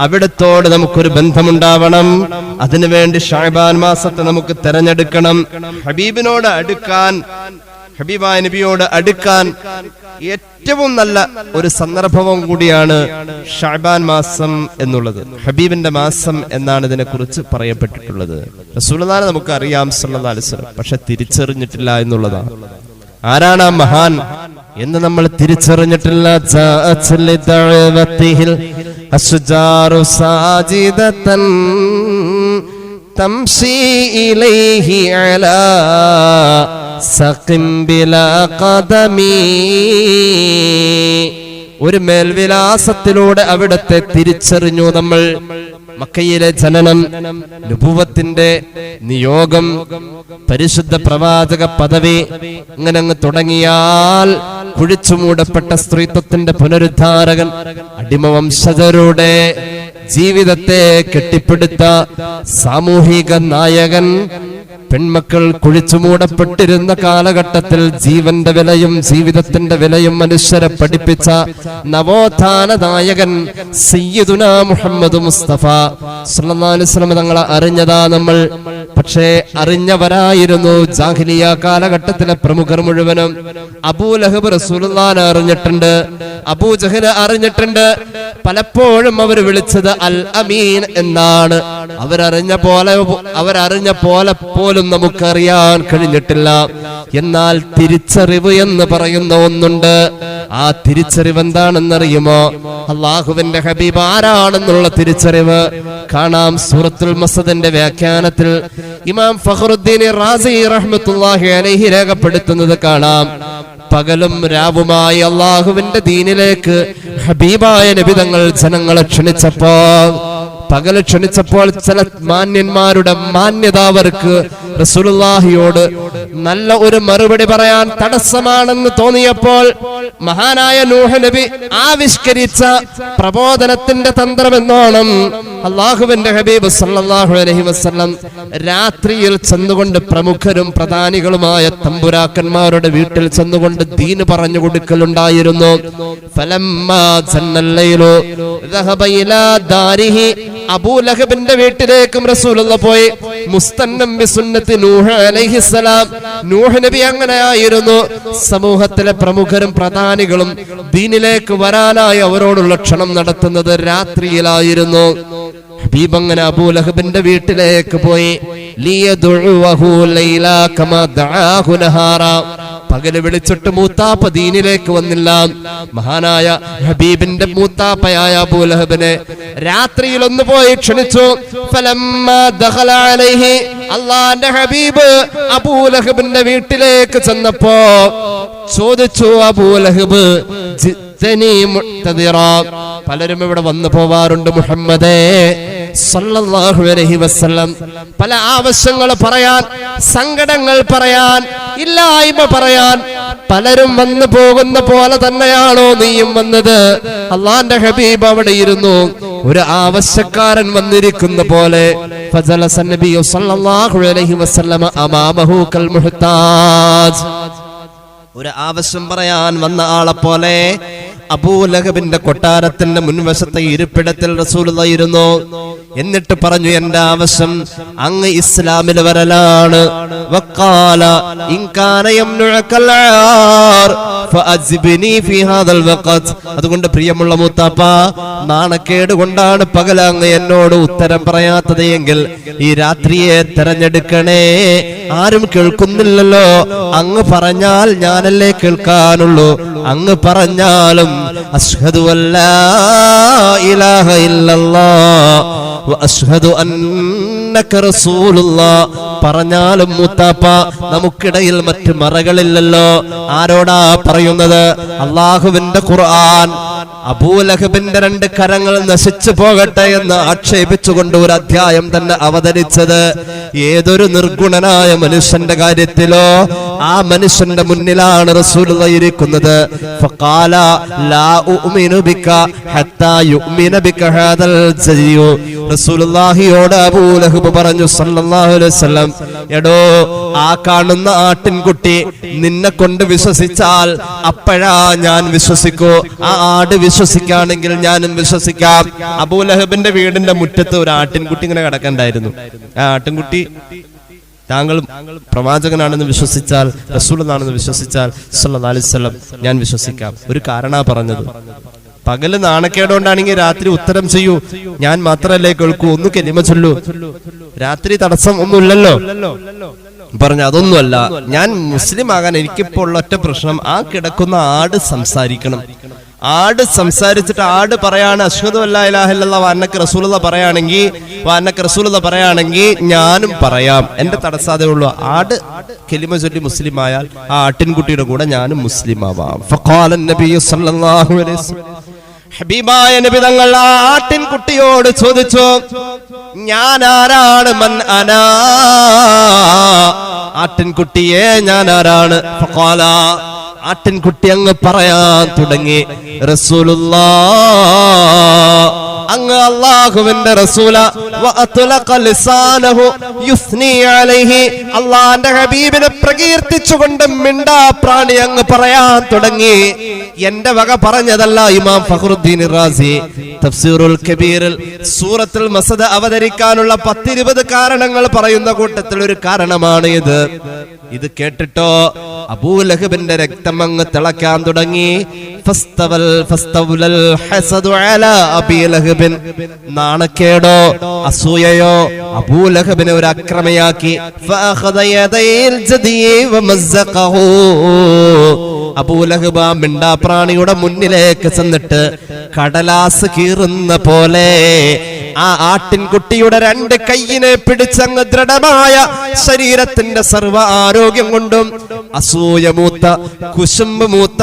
അവിടുത്തോട് നമുക്കൊരു ബന്ധമുണ്ടാവണം. അതിനുവേണ്ടി ശഅബാൻ മാസത്തെ നമുക്ക് തെരഞ്ഞെടുക്കണം. ഹബീബിനോട് അടുക്കാൻ, ഹബീബായ നബിയോട് അടുക്കാൻ ഏറ്റവും നല്ല ഒരു സന്ദർഭവും കൂടിയാണ് ശഅബാൻ മാസം എന്നുള്ളത്. ഹബീബിന്റെ മാസം എന്നാണ് ഇതിനെ കുറിച്ച് പറയപ്പെട്ടിട്ടുള്ളത്. റസൂലുള്ളാഹിനെ നമുക്ക് അറിയാം സല്ലല്ലാഹു അലൈഹി വസല്ലം, പക്ഷെ തിരിച്ചറിഞ്ഞിട്ടില്ല എന്നുള്ളതാണ്. ആരാണ് ആ മഹാൻ എന്ന് നമ്മൾ തിരിച്ചറിഞ്ഞിട്ടില്ല. തംശി ഇലൈഹി അലാ സഖിം ബിലാ ഖദമി. ഒരു മേൽവിലാസത്തിലൂടെ അവിടത്തെ തിരിച്ചറിഞ്ഞു നമ്മൾ. മക്കയിലെ ജനനം, നുബുവത്തിന്റെ നിയോഗം, പരിശുദ്ധ പ്രവാചക പദവി, അങ്ങനെ അങ്ങ് തുടങ്ങിയാൽ കുഴിച്ചുമൂടപ്പെട്ട സ്ത്രീത്വത്തിന്റെ പുനരുദ്ധാരകൻ, അടിമവംശജരുടെ ജീവിതത്തെ കെട്ടിപ്പടുത്ത സാമൂഹിക നായകൻ, പെൺമക്കൾ കുഴിച്ചുമൂടപ്പെട്ടിരുന്ന കാലഘട്ടത്തിൽ ജീവന്റെ വിലയും ജീവിതത്തിന്റെ വിലയും മനുഷ്യരെ പഠിപ്പിച്ച നവോത്ഥാന നായകൻ സയ്യിദുനാ മുഹമ്മദ് മുസ്തഫ സല്ലല്ലാഹു അലൈഹി വസല്ലം തങ്ങളെ അറിഞ്ഞതാ നമ്മൾ. പക്ഷേ അറിഞ്ഞവരായിരുന്നു ജാഹിലിയ കാലഘട്ടത്തിലെ പ്രമുഖർ മുഴുവനും. അബൂലഹബ് റസൂലുള്ളാഹിനെ അറിഞ്ഞിട്ടുണ്ട്, അബൂജഹൽ അറിഞ്ഞിട്ടുണ്ട്. പലപ്പോഴും അവർ വിളിച്ചത് അൽ അമീൻ എന്നാണ്. അവരറിഞ്ഞ പോലെ പോലും നമുക്കറിയാൻ കഴിഞ്ഞിട്ടില്ല. എന്നാൽ തിരിച്ചറിവ് എന്ന് പറയുന്ന ഒന്നുണ്ട്. ആ തിരിച്ചറിവ് എന്താണെന്നറിയുമോ? അള്ളാഹുവിന്റെ ഹബീബ് ആരാണെന്നുള്ള തിരിച്ചറിവ് കാണാം. സൂറത്തുൽ മസദിന്റെ വ്യാഖ്യാനത്തിൽ ഇമാം ഫഖറുദ്ദീൻ റാസി റഹ്മത്തുള്ളാഹി അലൈഹി രേഖപ്പെടുത്തുന്നത് കാണാം. പകലും രാവുമായി അള്ളാഹുവിന്റെ ദീനിലേക്ക് ഹബീബായ നബി തങ്ങൾ ജനങ്ങളെ പകല് ക്ഷണിച്ചപ്പോൾ ചില മാന്യന്മാരുടെ മാന്യത അവർക്ക് റസൂലുള്ളാഹിയോട് നല്ല ഒരു മറുപടി പറയാൻ തടസ്സമാണെന്ന് തോന്നിയപ്പോൾ മഹാനായ നൂഹ് നബി ആവിഷ്കരിച്ച പ്രബോധനത്തിന്റെ തന്ത്രമെന്നോണം അള്ളാഹുവിന്റെ ഹബീബ് സല്ലല്ലാഹു അലൈഹി വസല്ലം രാത്രിയിൽ ചെന്നുകൊണ്ട് പ്രമുഖരും പ്രധാനികളുമായ തമ്പുരാക്കന്മാരുടെ വീട്ടിൽ ചെന്നുകൊണ്ട് ദീന് പറഞ്ഞു കൊടുക്കലുണ്ടായിരുന്നു. ഫലമ്മാ ജന്നല്ലൈലു ദഹബ ഇലാ ദാരിഹി. അബൂലഹബിന്റെ വീട്ടിലേക്കും റസൂലുള്ളാഹി പോയി. മുസ്തന്നം ബിസുന്നത്തി നൂഹ് അലൈഹിസ്സലാം. നൂഹ് നബി അങ്ങനെയായിരുന്നു. സമൂഹത്തിലെ പ്രമുഖരും പ്രധാനികളും ദീനിലേക്ക് വരാനായി അവരോടുള്ള ക്ഷണം നടത്തുന്നത് രാത്രിയിലായിരുന്നു. ഹബീബ് അങ്ങനെ അബൂലഹബിന്റെ വീട്ടിലേക്ക് പോയി. ലിയദുഉഹു ലൈലാ കമാ ദഅാഹു നഹാറാ. പകല് വിളിച്ചിട്ട് മൂത്താപ്പ ദീനിലേക്ക് വന്നില്ല. മഹാനായ ഹബീബിന്റെ മൂത്താപ്പയായ അബൂലഹബിനെ രാത്രിയിൽ ഒന്ന് പോയി ക്ഷണിച്ചു. ഫലമ്മാ ദഖല അലൈഹി. അല്ലാഹുവിന്റെ ഹബീബ് അബൂലഹബിന്റെ വീട്ടിലേക്ക് ചെന്നപ്പോ ചോദിച്ചു അബൂലഹബ്, പലരും ഇവിടെ വന്നു പോവാറുണ്ട് മുഹമ്മദേ സല്ലല്ലാഹു അലൈഹി വസല്ലം. പല ആവശ്യങ്ങൾ പറയാൻ, സങ്കടങ്ങൾ പറയാൻ, ഇല്ലായ്മ പറയാൻ പലരും വന്നു പോകുന്ന പോലെ തന്നെയാണോ നീയും വന്നത്? അള്ളാന്റെ ഹബീബ് അവിടെ ഇരുന്നു. ഒരു ആവശ്യക്കാരൻ വന്നിരിക്കുന്ന പോലെ ഫജലസ നബിയു സല്ലല്ലാഹു അലൈഹി വസല്ലം അമാമഹു കൽ മുഹ്താജ്. ഒരു ആവശ്യം പറയാൻ വന്ന ആളെ പോലെ അബൂലഹബിന്റെ കൊട്ടാരത്തിന്റെ മുൻവശത്തെ ഇരിപ്പിടത്തിൽ റസൂലുള്ളാഹി ഇരുന്നു. എന്നിട്ട് പറഞ്ഞു, എന്റെ ആവശ്യം അങ്ങ് ഇസ്ലാമിൽ വരലാണ്. വഖാല ഇൻ കാന യംനുഅകൽ ആർ ഫഅജ്ബിനി ഫീ ഹാദൽ വഖത്. അതുകൊണ്ട് പ്രിയമുള്ള മൂത്താപ്പ, നാണക്കേട് കൊണ്ടാണ് പകൽ അങ്ങ് എന്നോട് ഉത്തരം പറയാത്തത് എങ്കിൽ ഈ രാത്രിയെ തെരഞ്ഞെടുക്കണേ. ആരും കേൾക്കുന്നില്ലല്ലോ. അങ്ങ് പറഞ്ഞാൽ ഞാനല്ലേ കേൾക്കാനുള്ളൂ. അങ്ങ് പറഞ്ഞാലും അശ്ഹദു അല്ലാ ഇലാഹ ഇല്ലല്ലാഹ് വ അശ്ഹദു അന്നക റസൂലുള്ളാഹ് പറഞ്ഞാലും മൂത്താപ്പ നമുക്കിടയിൽ മറ്റു മറകളില്ലല്ലോ. ആരോടാ പറയുന്നത്? അള്ളാഹുവിന്റെ ഖുർആൻ അബൂലഹബിന്റെ 2 കരങ്ങൾ നശിച്ചു പോകട്ടെ എന്ന് ആക്ഷേപിച്ചുകൊണ്ട് ഒരു അധ്യായം തന്നെ അവതരിച്ചത് ഏതൊരു നിർഗുണനായ മനുഷ്യന്റെ കാര്യത്തിലോ ആ മനുഷ്യന്റെ മുന്നിലാണ് റസൂലുള്ളാഹി ഇരിക്കുന്നത്. ഫഖാല ലാ ഉഅ്മിനു ബിക ഹത്താ യുഅ്മിന ബിക ഹാദൽ ജരിയു. റസൂലുള്ളാഹിയോട് അബൂ ലഹബ് പറഞ്ഞു സല്ലല്ലാഹു അലൈഹി വസല്ലം, എടോ ആ കാണുന്ന ആട്ടിൻകുട്ടി നിന്നെ കൊണ്ട് വിശ്വസിച്ചാൽ അപ്പോഴാ ഞാൻ വിശ്വസിക്കൂ. ആ ആട് വിശ്വസിക്കുകയാണെങ്കിൽ ഞാനും വിശ്വസിക്കാം. അബൂ ലഹബിന്റെ വീടിന്റെ മുറ്റത്ത് ഒരു ആട്ടിൻകുട്ടി ഇങ്ങനെ കിടക്കണ്ടായിരുന്നു. ആ ആട്ടിൻകുട്ടി താങ്കൾ പ്രവാചകനാണെന്ന് വിശ്വസിച്ചാൽ, റസൂലാണെന്ന് വിശ്വസിച്ചാൽ സല്ലല്ലാഹു അലൈഹി വസല്ലം ഞാൻ വിശ്വസിക്കാം. ഒരു കാരണാ പറഞ്ഞത്. പകല് നാണക്കേടുകൊണ്ടാണെങ്കിൽ രാത്രി ഉത്തരം ചെയ്യൂ, ഞാൻ മാത്രല്ലേ കേൾക്കൂ, ഒന്ന് കലിമ ചൊല്ലൂ, രാത്രി തടസ്സം ഒന്നുമില്ലല്ലോ. പറഞ്ഞു അതൊന്നുമല്ല, ഞാൻ മുസ്ലിം ആകാൻ എനിക്കിപ്പോൾ ഉള്ള ഒറ്റ പ്രശ്നം, ആ കിടക്കുന്ന ആട് സംസാരിക്കണം. ആട് സംസാരിച്ചിട്ട് ആട് പറയാണ് അശ്ഹദു അല്ലാ ഇലാഹ ഇല്ലല്ലാഹ് വ അന്നക റസൂലുള്ളാഹ് പറയാണെങ്കിൽ ഞാനും പറയാം. എന്റെ തടസ്സാതെ ഉള്ളൂ. ആട് കലിമ ചൊല്ലി മുസ്ലിം ആയാൽ ആ ആട്ടിൻകുട്ടിയുടെ കൂടെ ഞാനും മുസ്ലിം ആവാം. ഫഖാല നബി സല്ലല്ലാഹു അലൈഹി വസല്ലം, ഹബീബായ നബി തങ്ങൾ ആ ആട്ടിൻകുട്ടിയോട് ചോദിച്ചു, ഞാൻ ആരാണ്? മൻ അനാ, ആട്ടിൻകുട്ടിയെ ഞാൻ ആരാണ്? ഫഖാല, ആട്ടിൻകുട്ടി അങ്ങ് പറയാൻ തുടങ്ങി, റസൂലുള്ളാഹ്, അങ്ങ് അല്ലാഹുവിന്റെ റസൂല, വഅത്ലഖ ലിസാനഹു യുസ്നി അലൈഹി, അല്ലാഹുവിന്റെ ഹബീബിനെ പ്രകീർത്തിച്ചുകൊണ്ട് മിണ്ടാ പ്രാണി അങ്ങ് പറയാൻ തുടങ്ങി. എന്റെ വക പറഞ്ഞതല്ല. ഇമാം ഫഖ്റുദ്ദീൻ റാസി തഫ്സീറുൽ കബീറിൽ സൂറത്തുൽ മസദ് അവതരിക്കാനുള്ള 10-20 കാരണങ്ങൾ പറയുന്ന കൂട്ടത്തിൽ ഒരു കാരണമാണ് ഇത്. ഇത് കേട്ടിട്ടോ അബൂ ലഹബിന്റെ രക്തം അങ്ങ് തിളക്കാൻ തുടങ്ങി. നാണക്കേടോ അസൂയയോ അബൂ ലഹബിനെ ഒരു അക്രമയാക്കി. അബൂ ലഹബ് ആ മിണ്ടാപ്രാണിയുടെ മുന്നിലേക്ക് ചെന്നിട്ട് കടലാസ് കീറുന്ന പോലെ ആ ആട്ടിൻകുട്ടിയുടെ 2 കൈയിനെ പിടിച്ചങ്ങ് ദൃഢമായ ശരീരത്തിന്റെ സർവ്വ ആരോഗ്യം കൊണ്ടും അസൂയ മൂത്ത, കുശുമ്പ് മൂത്ത,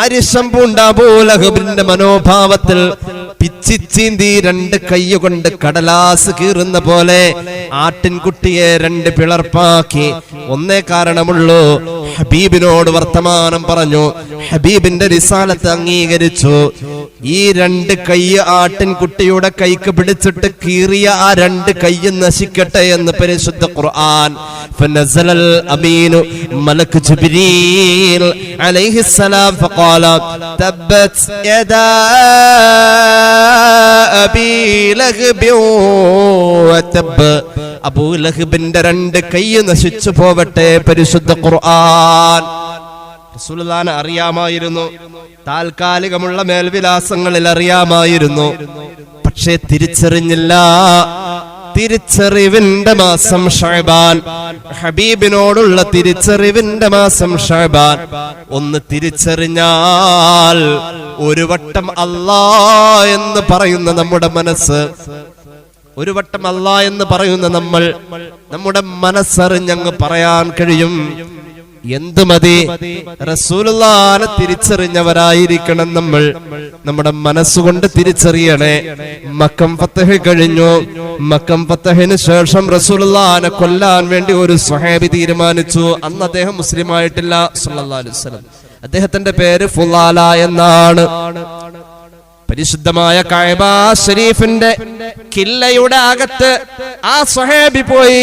അരിശം പൂണ്ട അബൂ ലഹബിന്റെ മനോഭാവത്തിൽ പിച്ചിച്ചീന്തി 2 കൈകൊണ്ട് കടലാസ് കീറുന്ന പോലെ ആട്ടിൻകുട്ടിയെ 2 പിളർപ്പാക്കി. ഒന്നേ കാരണമുള്ളൂ, ഹബീബിനോട് വർത്തമാനം പറഞ്ഞു, ഹബീബിന്റെ റിസാലത്ത് അംഗീകരിച്ചു. ഈ 2 കൈ ആട്ടിൻകുട്ടിയുടെ കൈക്ക് പിടിച്ചിട്ട് കീറിയ ആ 2 കൈ നശിക്കട്ടെ എന്ന് പരിശുദ്ധ ഖുർആൻ. ഫനസലൽ അമീനു മലക് ജിബ്രീൽ അലൈഹിസ്സലാം ഫഖാല തബ്ബത് യദാ അബീ ലഹബ് വതബ്. അബൂ ലഹബിന്റെ 2 കൈ നശിച്ചു പോവട്ടെ പരിശുദ്ധ ഖുർആൻ. റസൂലുള്ളാഹിനെ അറിയാമായിരുന്നു, താൽക്കാലികമുള്ള മേൽവിലാസങ്ങളിൽ അറിയാമായിരുന്നു, പക്ഷേ തിരിച്ചറിഞ്ഞില്ല. തിരിച്ചറിവിന്റെ മാസം ശഅബാൻ, ഹബീബിനോടുള്ള തിരിച്ചറിവിന്റെ മാസം ശഅബാൻ. ഒന്ന് തിരിച്ചറിഞ്ഞാൽ ഒരു വട്ടം അല്ലാഹ് എന്ന് പറയുന്ന നമ്മുടെ മനസ്സ്, ഒരു വട്ടം അല്ലാഹ് എന്ന് പറയുന്ന നമ്മൾ, നമ്മുടെ മനസ്സറിഞ്ഞങ്ങ് പറയാൻ കഴിയും. എന്ത് മതി? റസൂലുള്ളാഹിനെ തിരിച്ചറിഞ്ഞവരായിരിക്കണം നമ്മൾ. നമ്മുടെ മനസ്സുകൊണ്ട് തിരിച്ചറിയണേ. മക്കം ഫതഹ് കഴിഞ്ഞു. മക്കം ഫതഹിന് ശേഷം റസൂലുള്ളാഹിനെ കൊല്ലാൻ വേണ്ടി ഒരു സ്വഹാബി തീരുമാനിച്ചു. അന്ന് അദ്ദേഹം മുസ്ലിം ആയിട്ടില്ല സല്ലല്ലാഹു അലൈഹി വസല്ലം. അദ്ദേഹത്തിന്റെ പേര് ഫുലാല എന്നാണ്. പരിശുദ്ധമായ കഅബ ശരീഫിന്റെ കില്ലയുടെ അകത്ത് ആ സ്വഹാബി പോയി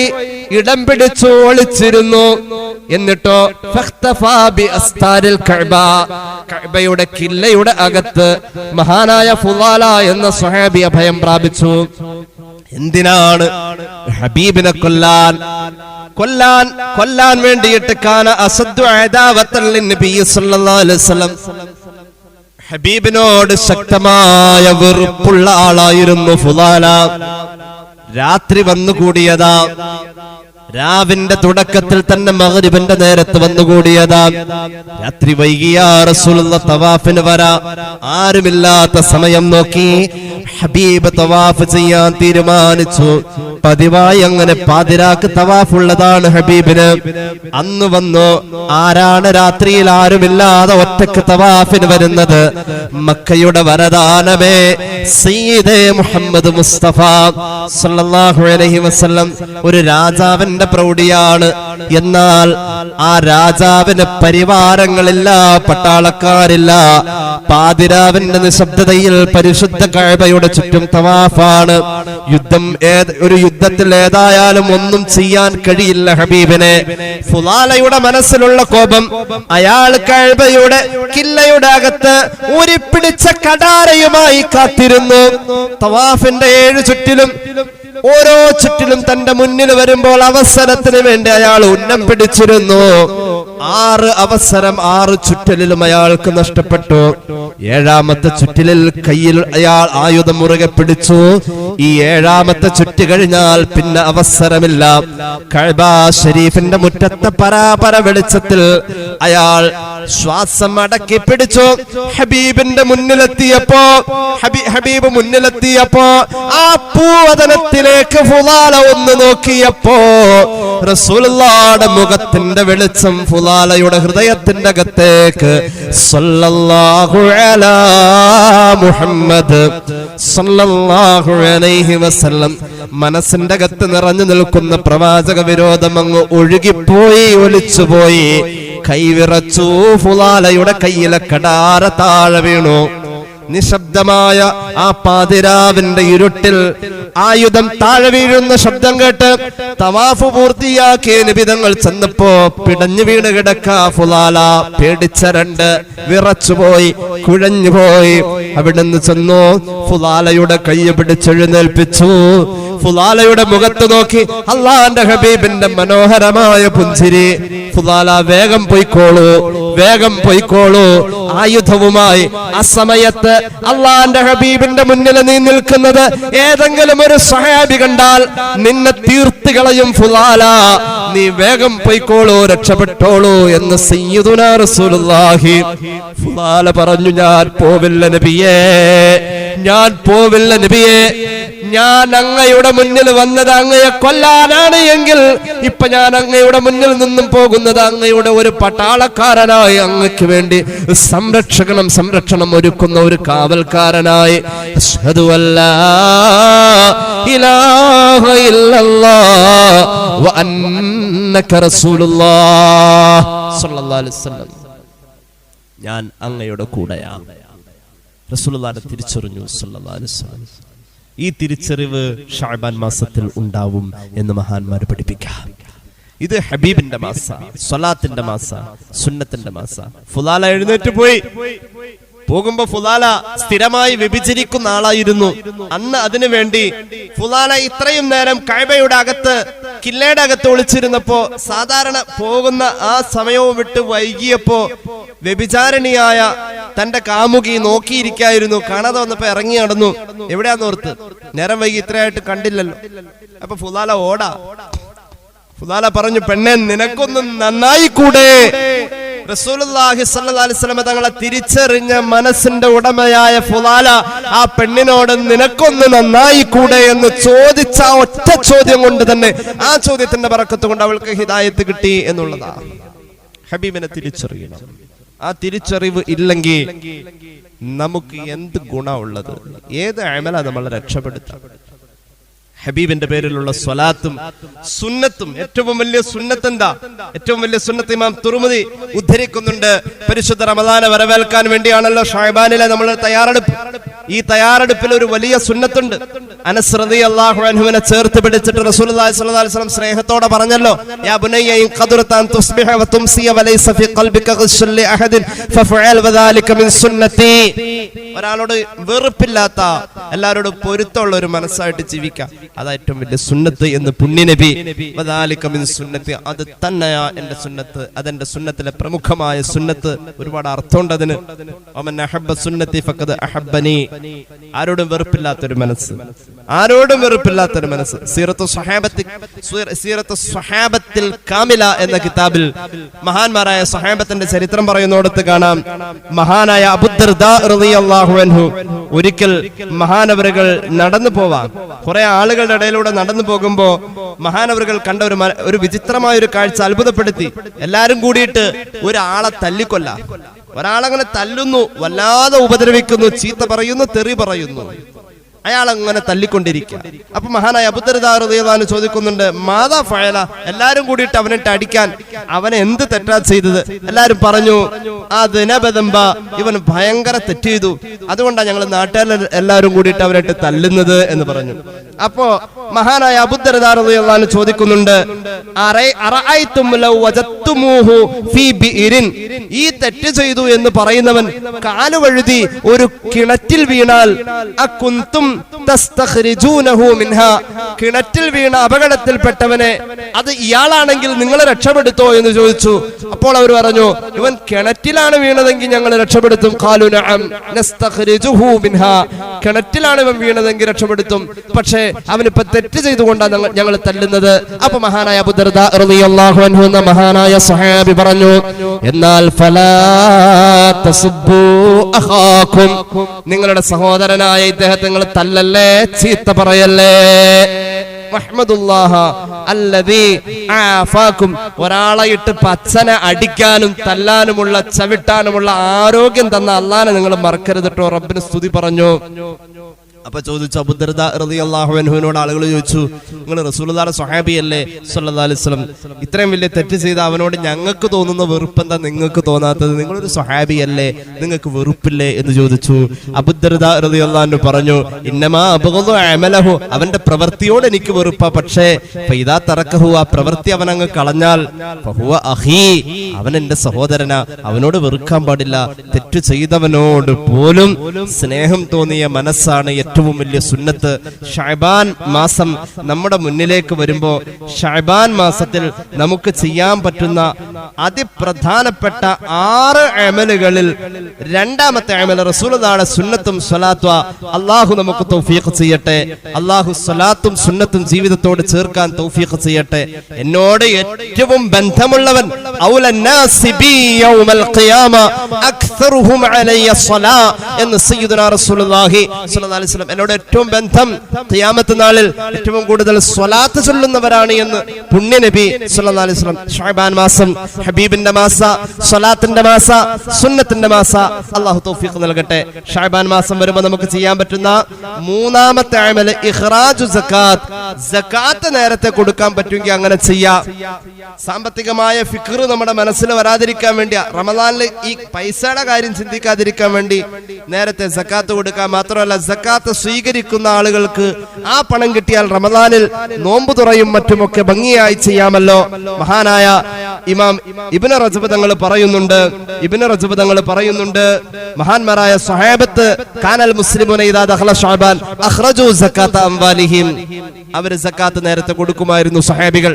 ഇടം പിടിച്ചു ഒളിച്ചിരുന്നു. എന്നിട്ടോ കഅബയുടെ കില്ലയുടെ അകത്ത് മഹാനായ ഫുലാല എന്ന സ്വഹാബി അഭയം പ്രാപിച്ചു. എന്തിനാണ്? ഹബീബിനെ കൊല്ലാൻ വേണ്ടിയിട്ട്. കാന അസദ്ദു അദാവത്തൻ ലിന്നബി സല്ലല്ലാഹു അലൈഹി വസല്ലം. ഹബീബിനോട് ശക്തമായ വെറുപ്പുള്ള ആളായിരുന്നു ഫുലാല. രാത്രി വന്നുകൂടിയതാ. രാവിന്റെ തുടക്കത്തിൽ തന്നെ മഗ്രിബിന്റെ നേരത്ത് വന്നുകൂടിയതാ. രാത്രി വൈകിയ റസൂലുള്ളാഹി തവാഫിന് വരാ. ആരുമില്ലാത്ത സമയം നോക്കി ഹബീബ് തവാഫ് ചെയ്യാൻ തീരുമാനിച്ചു. പതിവായി അങ്ങനെ പാതിരാക്ക് തവാഫുള്ളതാണ് ഹബീബിന്. അന്ന് വന്നു. ആരാണ് രാത്രിയിൽ ആരുമില്ലാതെ ഒറ്റക്ക് തവാഫിന് വരുന്നത്? മക്കയുടെ വരദാനമേ സയ്യിദേ മുഹമ്മദ് മുസ്തഫ സല്ലല്ലാഹു അലൈഹി വസല്ലം. ഒരു രാജാവിന്റെ രാജാവിന്റെ പ്രൗഢിയാണ്. എന്നാൽ ആ രാജാവിന് പരിവാരങ്ങളില്ല, പട്ടാളക്കാരില്ല. പാതിരാവിന്റെ നിശബ്ദതയിൽ പരിശുദ്ധ കഅബയുടെ ചുറ്റും തവാഫാണ്. ഒരു യുദ്ധത്തിൽ ഏതായാലും ഒന്നും ചെയ്യാൻ കഴിയില്ല ഹബീബിനെ. ഫുലാലയുടെ മനസ്സിലുള്ള കോപം, അയാൾ കഅബയുടെ കില്ലയുടെ അകത്ത് ഊരിപ്പിടിച്ച കടാരയുമായി കാത്തിരുന്നു. തവാഫിന്റെ 7 ചുറ്റിലും ഓരോ ചുറ്റിലും തന്റെ മുന്നിൽ വരുമ്പോൾ അവസരത്തിന് വേണ്ടി അയാൾ ഉന്നം പിടിച്ചിരുന്നു. 6 അവസരം 6 ചുറ്റലിലും അയാൾക്ക് നഷ്ടപ്പെട്ടു. 7ാമത്തെ ചുറ്റിലിൽ കയ്യിൽ അയാൾ ആയുധം മുറുകെ പിടിച്ചു. ഈ 7ാമത്തെ ചുറ്റ് കഴിഞ്ഞാൽ പിന്നെ അവസരമില്ല. കഅബ ശരീഫിന്റെ മുറ്റത്തെ പരാപര വെളിച്ചത്തിൽ അയാൾ ശ്വാസം അടക്കി പിടിച്ചു. ഹബീബിന്റെ മുന്നിലെത്തിയപ്പോ ആ പൂവദനത്തിലേക്ക് ഫുലാല ഒന്ന് നോക്കിയപ്പോ റസൂലുള്ളാഹിയുടെ മുഖത്തിന്റെ വെളിച്ചം ഫുലാലയുടെ ഹൃദയത്തിന്റെ അകത്തേക്ക് സല്ലല്ലാഹു അലാ മുഹമ്മദ് സല്ലല്ലാഹു അലൈഹി വസല്ലം മനസ്സിന്റെ അകത്ത് നിറഞ്ഞു നിൽക്കുന്ന പ്രവാചക വിരോധം അങ്ങ് ഒഴുകിപ്പോയി, ഒലിച്ചുപോയി. കൈവിറച്ചു. ഫുലാലയുടെ കയ്യിലെ കടാര താഴെ വീണു. നിശബ്ദമായ ആ പാതിരാവിന്റെ ഇരുട്ടിൽ ആയുധം താഴെ വീഴുന്ന ശബ്ദം കേട്ട് തവാഫ് പൂർത്തിയാക്കിയ നിബിതങ്ങൾ ചെന്നപ്പോ പിടഞ്ഞു വീണ് കിടക്ക ഫുലാല. പേടിച്ചരണ്ട് വിറച്ചുപോയി, കുഴഞ്ഞുപോയി. അവിടുന്ന് ചെന്നു ഫുലാലയുടെ കൈ പിടിച്ചെഴുന്നേൽപ്പിച്ചു. ഫുലാലയുടെ മുഖത്ത് നോക്കി അള്ളാന്റെ ഹബീബിന്റെ മനോഹരമായ പുഞ്ചിരി. ഫുലാല, വേഗം പൊയ്ക്കോളൂ, വേഗം പൊയ്ക്കോളൂ. ആയുധവുമായി അസമയത്ത് അള്ളാന്റെ ഹബീബിന്റെ മുന്നിൽ നീ നിൽക്കുന്നത് ഏതെങ്കിലും ഒരു സ്വഹാബി കണ്ടാൽ നിന്നെ തീർത്ത് കളയും ഫുലാല. നീ വേഗം പൊയ്ക്കോളൂ, രക്ഷപ്പെട്ടോളൂ എന്ന് സയ്യിദുനാ റസൂലുള്ളാഹി. ഫുലാല പറഞ്ഞു, ഞാൻ പോവില്ല നബിയേ, ഞാൻ പോവില്ല നബിയേ. ഞാൻ അങ്ങയുടെ മുന്നിൽ വന്നത് അങ്ങയെ കൊല്ലാനാണ് എങ്കിൽ ഇപ്പൊ ഞാൻ അങ്ങയുടെ മുന്നിൽ നിന്നും പോകുന്നത് അങ്ങയുടെ ഒരു പട്ടാളക്കാരനായി, അങ്ങക്ക് വേണ്ടി സംരക്ഷണം ഒരുക്കുന്ന ഒരു കാവൽക്കാരനായി. അശ്ഹദു അല്ലാ ഇലാഹ ഇല്ലല്ലാഹ് വ അന്നക റസൂലുള്ളാഹ് സ്വല്ലല്ലാഹു അലൈഹി വസല്ലം. ഞാൻ അങ്ങയുടെ കൂടെയാണ്. റസൂലുള്ളാഹിനെ തിരിച്ചറിഞ്ഞു സല്ലല്ലാഹു അലൈഹി വസല്ലം. ഈ തിരിച്ചറിവ് ഷഅബാൻ മാസത്തിൽ ഉണ്ടാവും എന്ന് മഹാന്മാർ പഠിപ്പിക്കാം. ഇത് ഹബീബിന്റെ മാസ, സ്വലാത്തിന്റെ മാസ, സുന്നത്തിന്റെ മാസ. ഫുലാല എഴുന്നേറ്റ് പോയി. പോകുമ്പോ ഫുലാല സ്ഥിരമായി വ്യഭിചരിക്കുന്ന ആളായിരുന്നു. അന്ന് അതിനു വേണ്ടി ഫുലാല ഇത്രയും നേരം കഅബയുടെ അകത്ത്, കില്ലയുടെ അകത്ത് ഒളിച്ചിരുന്നപ്പോ സാധാരണ പോകുന്ന ആ സമയവും വിട്ട് വൈകിയപ്പോ വ്യഭിചാരിണിയായ തന്റെ കാമുകി നോക്കിയിരിക്കായിരുന്നു. കാണാതെ വന്നപ്പോ ഇറങ്ങി നടന്നു. എവിടെയാന്ന് ഓർത്ത്, നേരം വൈകി ഇത്രയായിട്ട് കണ്ടില്ലല്ലോ. അപ്പൊ ഫുലാല ഓടാ. ഫുലാല പറഞ്ഞു, പെണ്ണെ നിനക്കൊന്ന് നന്നായി കൂടെ? റസൂലുള്ളാഹി സ്വല്ലല്ലാഹു അലൈഹി വസല്ലം തങ്ങളെ തിരിച്ചറിഞ്ഞ മനസ്സിന്റെ ഉടമയായ ഫുലാല ആ പെണ്ണിനോട് നിനക്കൊന്ന് നന്നായി കൂടെ എന്ന് ചോദിച്ച ഒറ്റ ചോദ്യം കൊണ്ട് തന്നെ, ആ ചോദ്യത്തിന്റെ ബറക്കത്ത് കൊണ്ട് അവൾക്ക് ഹിദായത്ത് കിട്ടി എന്നുള്ളതാ. ഹബീബിനെ തിരിച്ചറിയണം. ആ തിരിച്ചറിവ് ഇല്ലെങ്കിൽ നമുക്ക് എന്ത് ഗുണമുള്ളത്? ഏത് അമല നമ്മളെ രക്ഷപ്പെടുത്താം? ഹബീബിന്റെ പേരിലുള്ള സ്വലാത്തും സുന്നത്തും ഏറ്റവും വലിയ സുന്നത്ത് എന്താ? ഏറ്റവും വലിയ സുന്നത്ത് ഇമാം തുർമുദി ഉദ്ധരിക്കുന്നുണ്ട്. പരിശുദ്ധ റമദാനെ വരവേൽക്കാൻ വേണ്ടിയാണല്ലോ ഷഅബാനിലെ നമ്മൾ തയ്യാറെടുപ്പ്. ഈ തയ്യാറെടുപ്പിൽ ഒരു വലിയ സുന്നത്തുണ്ട്. അനസ് റളിയല്ലാഹു അൻഹുവിനെ ചേർത്ത് പിടിച്ചിട്ട് റസൂലുള്ളാഹി സ്വല്ലല്ലാഹു അലൈഹി വസല്ലം സ്നേഹത്തോടെ പറഞ്ഞല്ലോ, യാ ബുനയ്യ ഇൻ ഖദറത അൻ തുസ്ബിഹ വ തുംസിയ വലൈസ ഫീ ഖൽബിക ഖശ്ശുൻ ലി അഹദിൻ ഫഫഅൽ വദാലിക മിൻ സുന്നതി. ഒരാളോട് വെറുപ്പില്ലാത്ത, എല്ലാവരോടും പൊരുത്തമുള്ള ഒരു മനസ്സായിട്ട് ജീവിക്കാം. അതാ ഏറ്റവും വലിയ സുന്നത്ത് എന്ന് പുണ്യനബി. വദാലിക മിൻ സുന്നതി, അത് തന്നെയാ എന്റെ സുന്നത്ത്, അതെന്റെ സുന്നത്തിലെ പ്രമുഖമായ സുന്നത്ത്. ഒരുപാട് അർത്ഥമുണ്ട് അതിന്. വമൻ അഹബ്ബ സുന്നതി ഫഖദ് അഹബ്ബനി. ആരോടും വെറുപ്പില്ലാത്തൊരു മനസ്സ്, ആരോടും വെറുപ്പില്ലാത്തൊരു മനസ്സ്. സീറത്തു സ്വഹാബത്തിൽ കാമില എന്ന കിതാബിൽ മഹാന്മാരായ സ്വഹാബത്തിന്റെ ചരിത്രം പറയുന്നിടത്ത് കാണാം, മഹാനായ അബൂദർദാ റളിയല്ലാഹു അൻഹു ഒരിക്കൽ മഹാനവറുകൾ നടന്നു പോവാൻ, കുറെ ആളുകളുടെ ഇടയിലൂടെ നടന്നു പോകുമ്പോ മഹാനവറുകൾ കണ്ട ഒരു വിചിത്രമായ ഒരു കാഴ്ച അത്ഭുതപ്പെടുത്തി. എല്ലാരും കൂടിയിട്ട് ഒരാളെ തല്ലിക്കൊല്ല, ഒരാളങ്ങനെ തല്ലുന്നു, വല്ലാതെ ഉപദ്രവിക്കുന്നു, ചീത്ത പറയുന്നു, തെറി പറയുന്നു. അയാൾ അങ്ങനെ തല്ലിക്കൊണ്ടിരിക്കുക. അപ്പൊ മഹാനായ അബൂദർദാ റളിയല്ലാഹു അൻഹു ചോദിക്കുന്നുണ്ട്, മാദാ ഫഅല, എല്ലാരും കൂടിയിട്ട് അവനിട്ട് അടിക്കാൻ അവനെ എന്ത് തെറ്റാ ചെയ്തത്? എല്ലാരും പറഞ്ഞു, ഇവൻ ഭയങ്കര തെറ്റ് ചെയ്തു, അതുകൊണ്ടാണ് ഞങ്ങൾ നാട്ടുകാർ എല്ലാരും കൂടിയിട്ട് അവനിട്ട് തല്ലുന്നത് എന്ന് പറഞ്ഞു. അപ്പോ മഹാനായ അബൂദർദാ റളിയല്ലാഹു അൻഹു ചോദിക്കുന്നുണ്ട്, അറഅയ്തും ലൗ വജത്തുമൂഹു ഫീ ബിഇരിൻ, ഈ തെറ്റ് ചെയ്തു എന്ന് പറയുന്നവൻ കാലുവഴുതി ഒരു കിണറ്റിൽ വീണാൽ അകുന്തും തസ്തഖ്രിജൂനഹു മിൻഹാ, കിണറ്റിൽ വീണ അപകടത്തിൽപ്പെട്ടവനെ അത് ഇയാളാണെങ്കിൽ നിങ്ങൾ രക്ഷപ്പെടുത്തോ എന്ന് ചോദിച്ചു. അപ്പോൾ അവർ പറഞ്ഞു, ഇവൻ കിണറ്റിലാണ് വീണതെങ്കിൽ ഞങ്ങൾ രക്ഷപ്പെടുത്തും. ഖാലു നഅം നസ്തഖ്രിജുഹു മിൻഹാ, കിണറ്റിലാണ് ഇവൻ വീണതെങ്കിൽ രക്ഷപ്പെടുത്തും, പക്ഷേ അവനിപ്പോ തെറ്റ് ചെയ്തുകൊണ്ടാണ് ഞങ്ങൾ തല്ലുന്നത്. അപ്പൊ മഹാനായ അബൂദർദാ റളിയല്ലാഹു അൻഹു എന്ന മഹാനായ സ്വഹാബി പറഞ്ഞു, എന്നാൽ ഫലാ തസുബ്ബു അഖാകും, നിങ്ങളുടെ സഹോദരനായ ഇദ്ദേഹത്തെ നിങ്ങൾ തല്ലല്ലേ, ചീത്ത പറയല്ലേ. ഒരാളെ ഇട്ട് പച്ചനെ അടിക്കാനും തല്ലാനുമുള്ള ചവിട്ടാനുമുള്ള ആരോഗ്യം തന്ന അല്ലാഹനെ നിങ്ങൾ മറക്കരുതട്ടോ, റബ്ബിന് സ്തുതി പറഞ്ഞു. അപ്പൊ ചോദിച്ചു അബൂദർദാ റളിയല്ലാഹു അൻഹുവിനോട് ആളുകൾ ചോദിച്ചു, നിങ്ങൾ റസൂലുള്ളാഹിയുടെ സ്വഹാബിയല്ലേ സ്വല്ലല്ലാഹു അലൈഹി വസല്ലം, ഇത്രയും വലിയ തെറ്റ് ചെയ്ത അവനോട് ഞങ്ങൾക്ക് തോന്നുന്ന വെറുപ്പ് എന്താ നിങ്ങൾക്ക് തോന്നാത്തത്? നിങ്ങളൊരു സ്വഹാബിയല്ലേ, നിങ്ങൾക്ക് വെറുപ്പില്ലേ എന്ന് ചോദിച്ചു. അബൂദർദാ റളിയല്ലാഹു അൻഹു പറഞ്ഞു, ഇന്നമാ അബ്ഗദു അമലഹു, അവന്റെ പ്രവൃത്തിയോട് എനിക്ക് വെറുപ്പാ, പക്ഷേ ഫൈദാ തറക്കഹു, ആ പ്രവൃത്തി അവൻ അങ്ങ് കളഞ്ഞാൽ ഫഹുവ അഖീ, അവൻ എന്റെ സഹോദരനാ, അവനോട് വെറുക്കാൻ പാടില്ല. തെറ്റ് ചെയ്തവനോട് പോലും സ്നേഹം തോന്നിയ മനസ്സാണ് ഏറ്റവും വലിയ സുന്നത്ത്. ഷഅബാൻ മാസം നമ്മുടെ മുന്നിലേക്ക് വരുമ്പോ ഷഅബാൻ മാസത്തിൽ നമുക്ക് ചെയ്യാൻ പറ്റുന്ന അതിപ്രധാനപ്പെട്ട 6 അമലുകളിൽ രണ്ടാമത്തെ അമൽ റസൂലുള്ളാഹിയുടെ സുന്നത്തും സ്വലാത്തും. അല്ലാഹു നമുക്ക് തൗഫീഖ് ചെയ്യട്ടെ. അല്ലാഹു സ്വലാത്തും സുന്നത്തും ജീവിതത്തോട് ചേർക്കാൻ തൗഫീഖ് ചെയ്യട്ടെ. എന്നോട് ഏറ്റവും ബന്ധമുള്ളവൻ ഔലന്നാസി ബി യൗമൽ ഖിയാമ അക്സറുഹും അലയ്യ സ്വലാ എന്ന് സയ്യിദുനാ റസൂലുള്ളാഹി സ്വല്ലല്ലാഹു അലൈഹി വസല്ലം, എന്നോട് ഏറ്റവും ബന്ധം ഖിയാമത്ത് നാളിൽ ഏറ്റവും കൂടുതൽ സ്വലാത്ത് ചൊല്ലുന്നവരാണ് എന്ന് പുണ്യ നബി സ്വല്ലല്ലാഹു അലൈഹി വസല്ലം. ഷഅബാൻ മാസം ഹബീബിന്റെ മാസ, സ്വലാത്തിന്റെ മാസ, സുന്നത്തിന്റെ മാസ. അല്ലാഹു തൗഫീഖ് നൽകട്ടെ. ഷഅബാൻ മാസം വരുമ്പോൾ നമുക്ക് ചെയ്യാൻ പറ്റുന്ന മൂന്നാമത്തെ അമൽ ഇഖ്റാജു സകാത്ത്, സകാത്ത് നേരത്തെ കൊടുക്കാൻ പറ്റുമെങ്കിൽ അങ്ങനെ ചെയ്യാം. സാമ്പത്തികമായ ഫിക്ർ നമ്മുടെ മനസ്സിൽ വരാതിരിക്കാൻ വേണ്ടി, റമദാനിൽ ഈ പൈസയുടെ കാര്യം ചിന്തിക്കാതിരിക്കാൻ വേണ്ടി നേരത്തെ സകാത്ത് കൊടുക്കാം. മാത്രമല്ല സകാത്ത് സ്വീകരിക്കുന്ന ആളുകൾക്ക് ആ പണം കിട്ടിയാൽ റമദാനിൽ നോമ്പ് തുറയും മറ്റുമൊക്കെ ഭംഗിയായി ചെയ്യാമല്ലോ. മഹാനായ ഇമാം ഇബ്നു റജബ് തങ്ങൾ പറയുന്നുണ്ട്, മഹാന്മാരായ സ്വഹാബത്ത് കാനൽ മുസ്ലിമൂന ഇദാ ദഖല ശഅബാൻ അഖ്റജു സകാത അംവാലിഹിം, അവർ സകാത്ത് നേരത്തെ കൊടുക്കുമായിരുന്നു സ്വഹാബികൾ.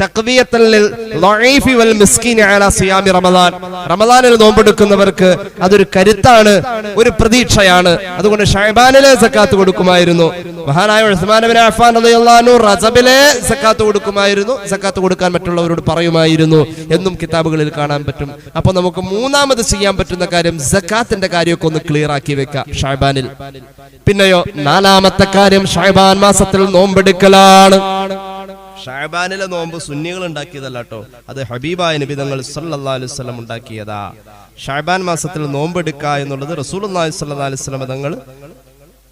തഖ്വിയത്തൽ ലിൽ ളഈഫി വൽ മിസ്കീനി അലാ സിയാമി റമദാൻ, റമദാനിൽ നോമ്പെടുക്കുന്നവർക്ക് അതൊരു കരുത്താണ്, ഒരു പ്രതീക്ഷയാണ്. അതുകൊണ്ട് ഷഅബാനിലെ സകാത്ത് കൊടുക്കുമായിരുന്നു. മഹാനായ ഉസ്മാൻ ഇബ്നു അഫ്ഫാൻ റളിയല്ലാഹു അൻഹു റജബിലെ സകാത്ത് കൊടുക്കുമായിരുന്നു. സകാത്ത് കൊടുക്കാൻ മറ്റുള്ളവരോട് പറയുമായിരുന്നു എന്നും കിതാബുകളിൽ കാണാൻ പറ്റും. അപ്പൊ നമുക്ക് മൂന്നാമത് ചെയ്യാൻ പറ്റുന്ന കാര്യം സകാത്തിന്റെ കാര്യമൊക്കെ ഒന്ന് ക്ലിയർ ആക്കി വെക്കാം ഷഅബാനിൽ. പിന്നെയോ നാലാമത്തെ കാര്യം ഷഅബാൻ മാസത്തിൽ നോമ്പെടുക്കലാണ്. ഷഅബാനിലെ നോമ്പ് സുന്നികൾ ഉണ്ടാക്കിയതല്ല കേട്ടോ, അത് ഹബീബായ നബി തങ്ങൾ സല്ലല്ലാഹു അലൈഹി വസല്ലം ഉണ്ടാക്കിയതാ. ഷഅബാൻ മാസത്തിൽ നോമ്പെടുക്കുക എന്നുള്ളത് റസൂലുള്ളാഹി സ്വല്ലല്ലാഹു അലൈഹി വസല്ലം തങ്ങൾ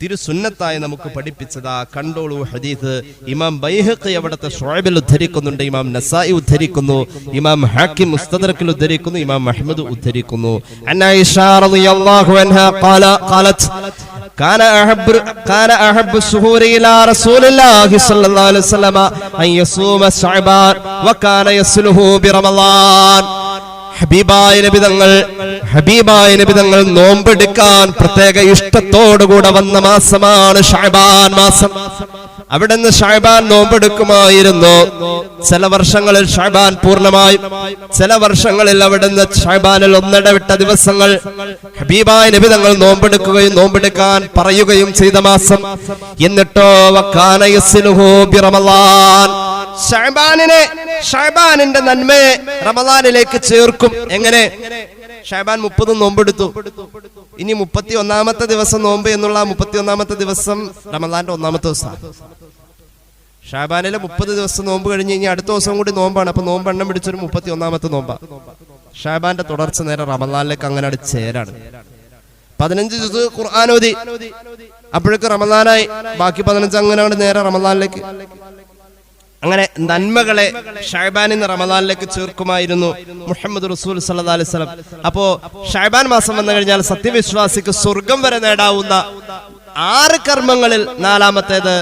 തിരുസുന്നത്തായി നമുക്ക് പഠിപ്പിച്ചതാ. കണ്ടോളൂ ഹദീസ്. ഇമാം ബൈഹഖി അവിടുത്തെ ശുഅബിൽ ഉദ്ധരിക്കുന്നുണ്ട്, ഇമാം നസായി ഉദ്ധരിക്കുന്നു, ഇമാം ഹാക്കിം മുസ്തദ്റക്കിൽ ഉദ്ധരിക്കുന്നു, ഇമാം അഹ്മദ് ഉദ്ധരിക്കുന്നു. അൻ ആയിഷ റളിയല്ലാഹു അൻഹാ ഖാലത് كان أحب الشهور إلى رسول الله صلى الله عليه وسلم أن يصوم شعبان وكان يصله برمضان. ഹബീബായ നബി തങ്ങൾ നോമ്പെടുക്കാൻ പ്രത്യേക ഇഷ്ടത്തോടുകൂടെ വന്ന മാസമാണ് ഷഅബാൻ മാസം. അവിടുന്ന് ഷഅബാൻ നോമ്പെടുക്കുമായിരുന്നു. ചില വർഷങ്ങളിൽ ഷഅബാൻ പൂർണ്ണമായും, ചില വർഷങ്ങളിൽ അവിടുന്ന് ഷഅബാനിൽ ഒന്നിടവിട്ട ദിവസങ്ങൾ ഹബീബായ നബി തങ്ങൾ നോമ്പെടുക്കുകയും നോമ്പെടുക്കാൻ പറയുകയും ചെയ്ത മാസം. എന്നിട്ടോ വകാന യസ്ലുഹു ബിറമളാൻ, ഷഅബാനിന്റെ നന്മയെ റമളാനിലേക്ക് ചേർക്കും. എങ്ങനെ? ഷഅബാൻ 30 നോമ്പെടുത്തു, ഇനി 31ാമത്തെ ദിവസം നോമ്പ് എന്നുള്ള 31ാമത്തെ ദിവസം റമളാന്റെ 1ാമത്തെ ദിവസം. ഷഅബാനിലെ 30 ദിവസം നോമ്പ് കഴിഞ്ഞ് ഇനി അടുത്ത ദിവസം കൂടി നോമ്പാണ്. അപ്പൊ നോമ്പ് എണ്ണം പിടിച്ചൊരു 31ാമത്തെ നോമ്പാ. ഷഅബാന്റെ തുടർച്ച നേരെ റമളാനിലേക്ക് അങ്ങനെ ചേരാണ്. 15 ജുസ് ഖുർആൻ ഓതി. അപ്പോഴേക്ക് റമദാനായി. ബാക്കി 15 അങ്ങനെ നേരെ റമദാനിലേക്ക്. അങ്ങനെ നന്മകളെ ഷഅബാനിൽ നിന്ന് റമദാനിലേക്ക് ചേർക്കുമായിരുന്നു മുഹമ്മദ് റസൂൽ സല്ലല്ലാഹു അലൈഹി വസല്ലം. അപ്പോ ഷഅബാൻ മാസം വന്നു കഴിഞ്ഞാൽ സത്യവിശ്വാസിക്ക് സ്വർഗം വരെ നേടാവുന്ന 6 കർമ്മങ്ങളിൽ 4-മത്തേത്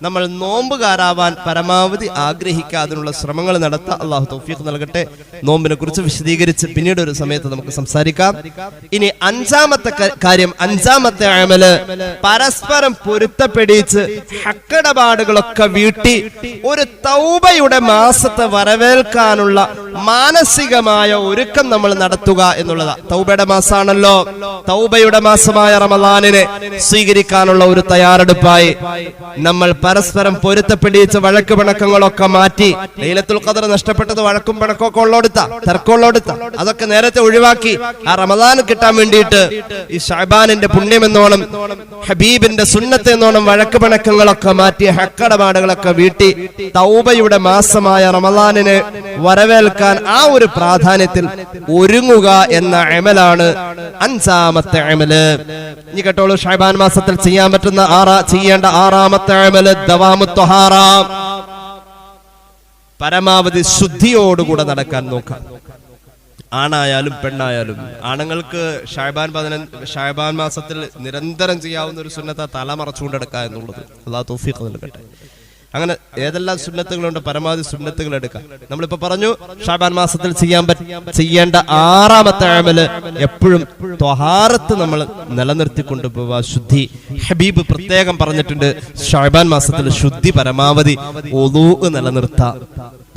നമ്മൾ നോമ്പുകാരാവാൻ പരമാവധി ആഗ്രഹിക്കുക, അതിനുള്ള ശ്രമങ്ങൾ നടത്തുക. അള്ളാഹു തൗഫീഖ് നൽകട്ടെ. നോമ്പിനെ കുറിച്ച് വിശദീകരിച്ച് പിന്നീട് ഒരു സമയത്ത് നമുക്ക് സംസാരിക്കാം. ഇനി 5-മത്തെ കാര്യം, 5-മത്തെ അമല് പരസ്പരം പൊരുത്തപ്പെടിച്ച് ഹക്കിടപാടുകളൊക്കെ വീട്ടി ഒരു തൗബയുടെ മാസത്തെ വരവേൽക്കാനുള്ള മാനസികമായ ഒരുക്കം നമ്മൾ നടത്തുക എന്നുള്ളതാണ്. തൗബയുടെ മാസമാണല്ലോ. തൗബയുടെ മാസമായ റമദാനിനെ സ്വീകരിക്കാനുള്ള ഒരു തയ്യാറെടുപ്പായി നമ്മൾ പരസ്പരം പൊരുത്തപ്പെടിച്ച് വഴക്ക് പിണക്കങ്ങളൊക്കെ മാറ്റി, ലൈലത്തുൽ ഖദർ നഷ്ടപ്പെട്ടത് വഴക്കും പിണക്കമൊക്കെ ഉള്ളോടുത്ത തിരക്കുള്ളോടുത്ത അതൊക്കെ നേരത്തെ ഒഴിവാക്കി ആ റമദാൻ കിട്ടാൻ വേണ്ടിയിട്ട് ഈ ഷഅബാനിന്റെ പുണ്യമെന്നോണം ഹബീബിന്റെ സുന്നത്ത് എന്നോണം വഴക്ക് പിണക്കങ്ങളൊക്കെ മാറ്റി ഹക്കിടപാടുകളൊക്കെ വീട്ടി തൗബയുടെ മാസമായ റമദാനിനെ വരവേൽക്കാൻ ആ ഒരു പ്രാധാന്യത്തിൽ ഒരുങ്ങുക എന്ന അമലാണ് 5-മത്തെ അമല്. ഇനി കേട്ടോളൂ, ഷഅബാൻ മാസത്തിൽ ചെയ്യാൻ പറ്റുന്ന ചെയ്യേണ്ട 6-മത്തെ അമല് ദവാമുത് ത്വഹാറ. പരമാവധി ശുദ്ധിയോടുകൂടെ നടക്കാൻ നോക്കാം. ആണായാലും പെണ്ണായാലും. ആണുങ്ങൾക്ക് ഷഅബാൻ മാസത്തിൽ നിരന്തരം ചെയ്യാവുന്ന ഒരു സുന്നത്ത തല മറച്ചുകൊണ്ടെടുക്കുക എന്നുള്ളത്. അല്ലാഹു തൗഫീഖ് നൽകട്ടെ. അങ്ങനെ ഏതെല്ലാം സുന്നത്തുകളുണ്ട് പരമാവധി സുന്നത്തുകൾ എടുക്കാം. നമ്മളിപ്പോ പറഞ്ഞു ഷഅബാൻ മാസത്തിൽ ചെയ്യേണ്ട 6-മത്തെ അമല് എപ്പോഴും ത്വഹാറത്ത് നമ്മൾ നിലനിർത്തിക്കൊണ്ട് പോവുക, ശുദ്ധി. ഹബീബ് പ്രത്യേകം പറഞ്ഞിട്ടുണ്ട് ഷഅബാൻ മാസത്തിൽ ശുദ്ധി പരമാവധി വുളൂ നിലനിർത്താം.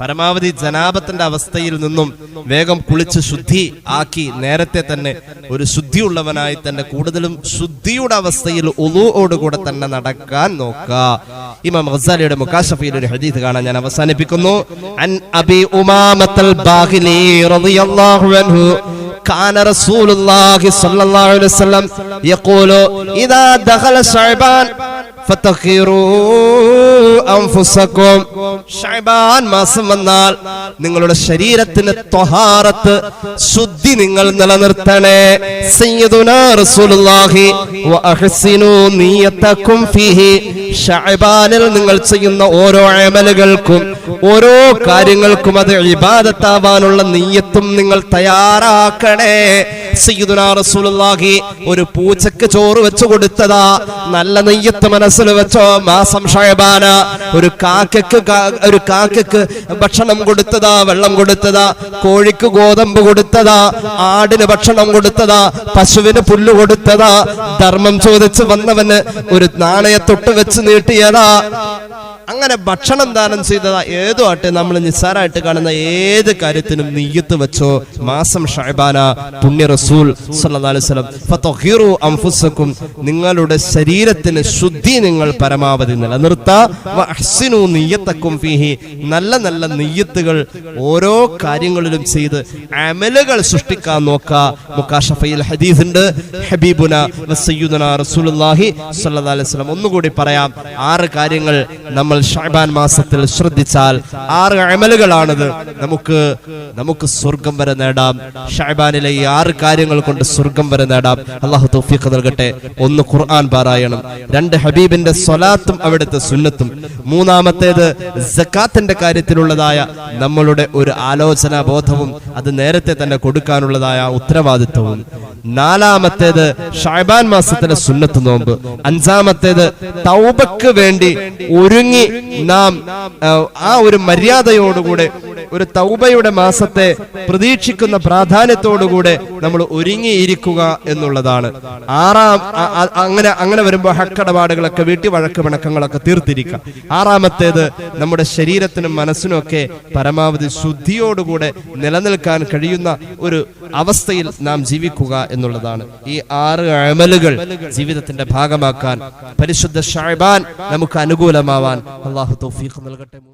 പരമാവധി ജനാബത്തിന്റെ അവസ്ഥയിൽ നിന്നും വേഗം കുളിച്ച് ശുദ്ധി ആക്കി നേരത്തെ തന്നെ ഒരു ശുദ്ധിയുള്ളവനായി തന്നെ കൂടുതലും ശുദ്ധിയുടെ അവസ്ഥയിൽ വുളൂഓടുകൂടെ തന്നെ നടക്കാൻ നോക്കുക. ഇമാം ഗസാലിയുടെ മുകാശഫയിൽ ഒരു ഹദീസ് കാണാൻ ഞാൻ അവസാനിപ്പിക്കുന്നു. അൻ അബി ഉമാമത്തുൽ ബാഖിലി റളിയല്ലാഹു അൻഹു കാന റസൂലുള്ളാഹി സ്വല്ലല്ലാഹു അലൈഹി വസല്ലം യഖൂലു ഇദാ ദഖല ശഅബാൻ ഫതഖിറൂ അൻഫുസകും. ശഅബാൻ മാസം വന്നാൽ നിങ്ങളുടെ ശരീരത്തിന് ത്വഹാറത്ത് ശുദ്ധി നിങ്ങൾ നിലനിർത്തണേ. സയ്യിദുനാ റസൂലുള്ളാഹി വഅഹ്സിനൂ നിയതകും ഫീഹി. ശഅബാനിൽ നിങ്ങൾ ചെയ്യുന്ന ഓരോ അമലുകൾക്കും ഓരോ കാര്യങ്ങൾക്കും അത് ഇബാദത്താവാനുള്ള നിയ്യത്തും നിങ്ങൾ തയ്യാറാക്കണേ. സയ്യിദുനാ റസൂലുള്ളാഹി ഒരു പൂച്ചക്ക് ചോറ് വെച്ചു കൊടുത്തതാ, നല്ല നെയ്യത്ത് മനസ്സിൽ വെച്ചോ. മാസം ഷഅബാന. ഒരു കാക്കക്ക് ഭക്ഷണം കൊടുത്തതാ, വെള്ളം കൊടുത്തതാ. കോഴിക്ക് ഗോതമ്പ് കൊടുത്തതാ, ആടിന് ഭക്ഷണം കൊടുത്തതാ, പശുവിന് പുല്ല് കൊടുത്തതാ. ധർമ്മം ചോദിച്ച് വന്നവന് ഒരു നാണയത്തൊട്ട് വെച്ച് നീട്ടിയതാ. അങ്ങനെ ഭക്ഷണം ദാനം ചെയ്തതാ. ഏതോ ആട്ടെ, നമ്മൾ നിസ്സാരമായിട്ട് കാണുന്ന ഏത് കാര്യത്തിനും നിയ്യത്ത് വെച്ചോ. മാസം ഷഅബാന, പുണ്യ റസൂൽ സല്ലല്ലാഹു അലൈഹി വസല്ലം ഫതഖിറു അൻഫുസകും, നിങ്ങളുടെ ശരീരത്തിന് ശുദ്ധി നിങ്ങൾ പരമാവധി നിലനിർത്താ. വഅഹ്സിനു നിയ്യതകും ഫീഹി, നല്ല നല്ല നിയ്യത്തുകൾ ഓരോ കാര്യങ്ങളിലും ചെയ്ത് അമലുകൾ സൃഷ്ടിക്കാൻ നോക്കുക. മുകാശഫയിൽ ഹദീസ് ഉണ്ട്. ഹബീബുന വസയ്യിദുനാ റസൂലുള്ളാഹി സ്വല്ലല്ലാഹു അലൈഹി വസല്ലം. ഒന്നുകൂടി പറയാം, 6 കാര്യങ്ങൾ നമ്മൾ ഷഅബാൻ മാസത്തിൽ ശ്രദ്ധിച്ചാൽ 6 അമലുകളാണത്. നമുക്ക് സ്വർഗം വരെ നേടാം. ഷഅബാനിലെ ഈ 6 കാര്യങ്ങൾ കൊണ്ട് സ്വർഗം വരെ നേടാം. അല്ലാഹു തൗഫീഖ് നൽകട്ടെ. 1 ഖുർആൻ പാരായണം, 2 ഹബീബിന്റെ സ്വലാത്തും അവിടുത്തെ സുന്നത്തും, 3-മത്തേത് സക്കാത്തിന്റെ കാര്യത്തിലുള്ളതായ നമ്മളുടെ ഒരു ആലോചനാ ബോധവും അത് നേരത്തെ തന്നെ കൊടുക്കാനുള്ളതായ ഉത്തരവാദിത്വവും, 4-മത്തേത് ഷഅബാൻ മാസത്തിലെ സുന്നത്ത് നോമ്പ്, 5-മത്തേത് തൗബക്ക് വേണ്ടി ഒരുങ്ങി നാം ആ ഒരു മര്യാദയോടുകൂടെ ഒരു തൗബയുടെ മാസത്തെ പ്രതീക്ഷിക്കുന്ന പ്രാധാന്യത്തോടുകൂടെ നമ്മൾ ഒരുങ്ങിയിരിക്കുക എന്നുള്ളതാണ്. അങ്ങനെ വരുമ്പോൾ ഹക്കിടപാടുകളൊക്കെ വീട്ടി വഴക്ക് പിണക്കങ്ങളൊക്കെ തീർത്തിരിക്കുക. 6-മത്തേത് നമ്മുടെ ശരീരത്തിനും മനസ്സിനും ഒക്കെ പരമാവധി ശുദ്ധിയോടുകൂടെ നിലനിൽക്കാൻ കഴിയുന്ന ഒരു അവസ്ഥയിൽ നാം ജീവിക്കുക എന്നുള്ളതാണ്. ഈ 6 അമലുകൾ ജീവിതത്തിന്റെ ഭാഗമാക്കാൻ പരിശുദ്ധ ഷഅബാൻ നമുക്ക് അനുകൂലമാവാൻ അല്ലാഹു തൗഫീഖ് നൽകട്ടെ.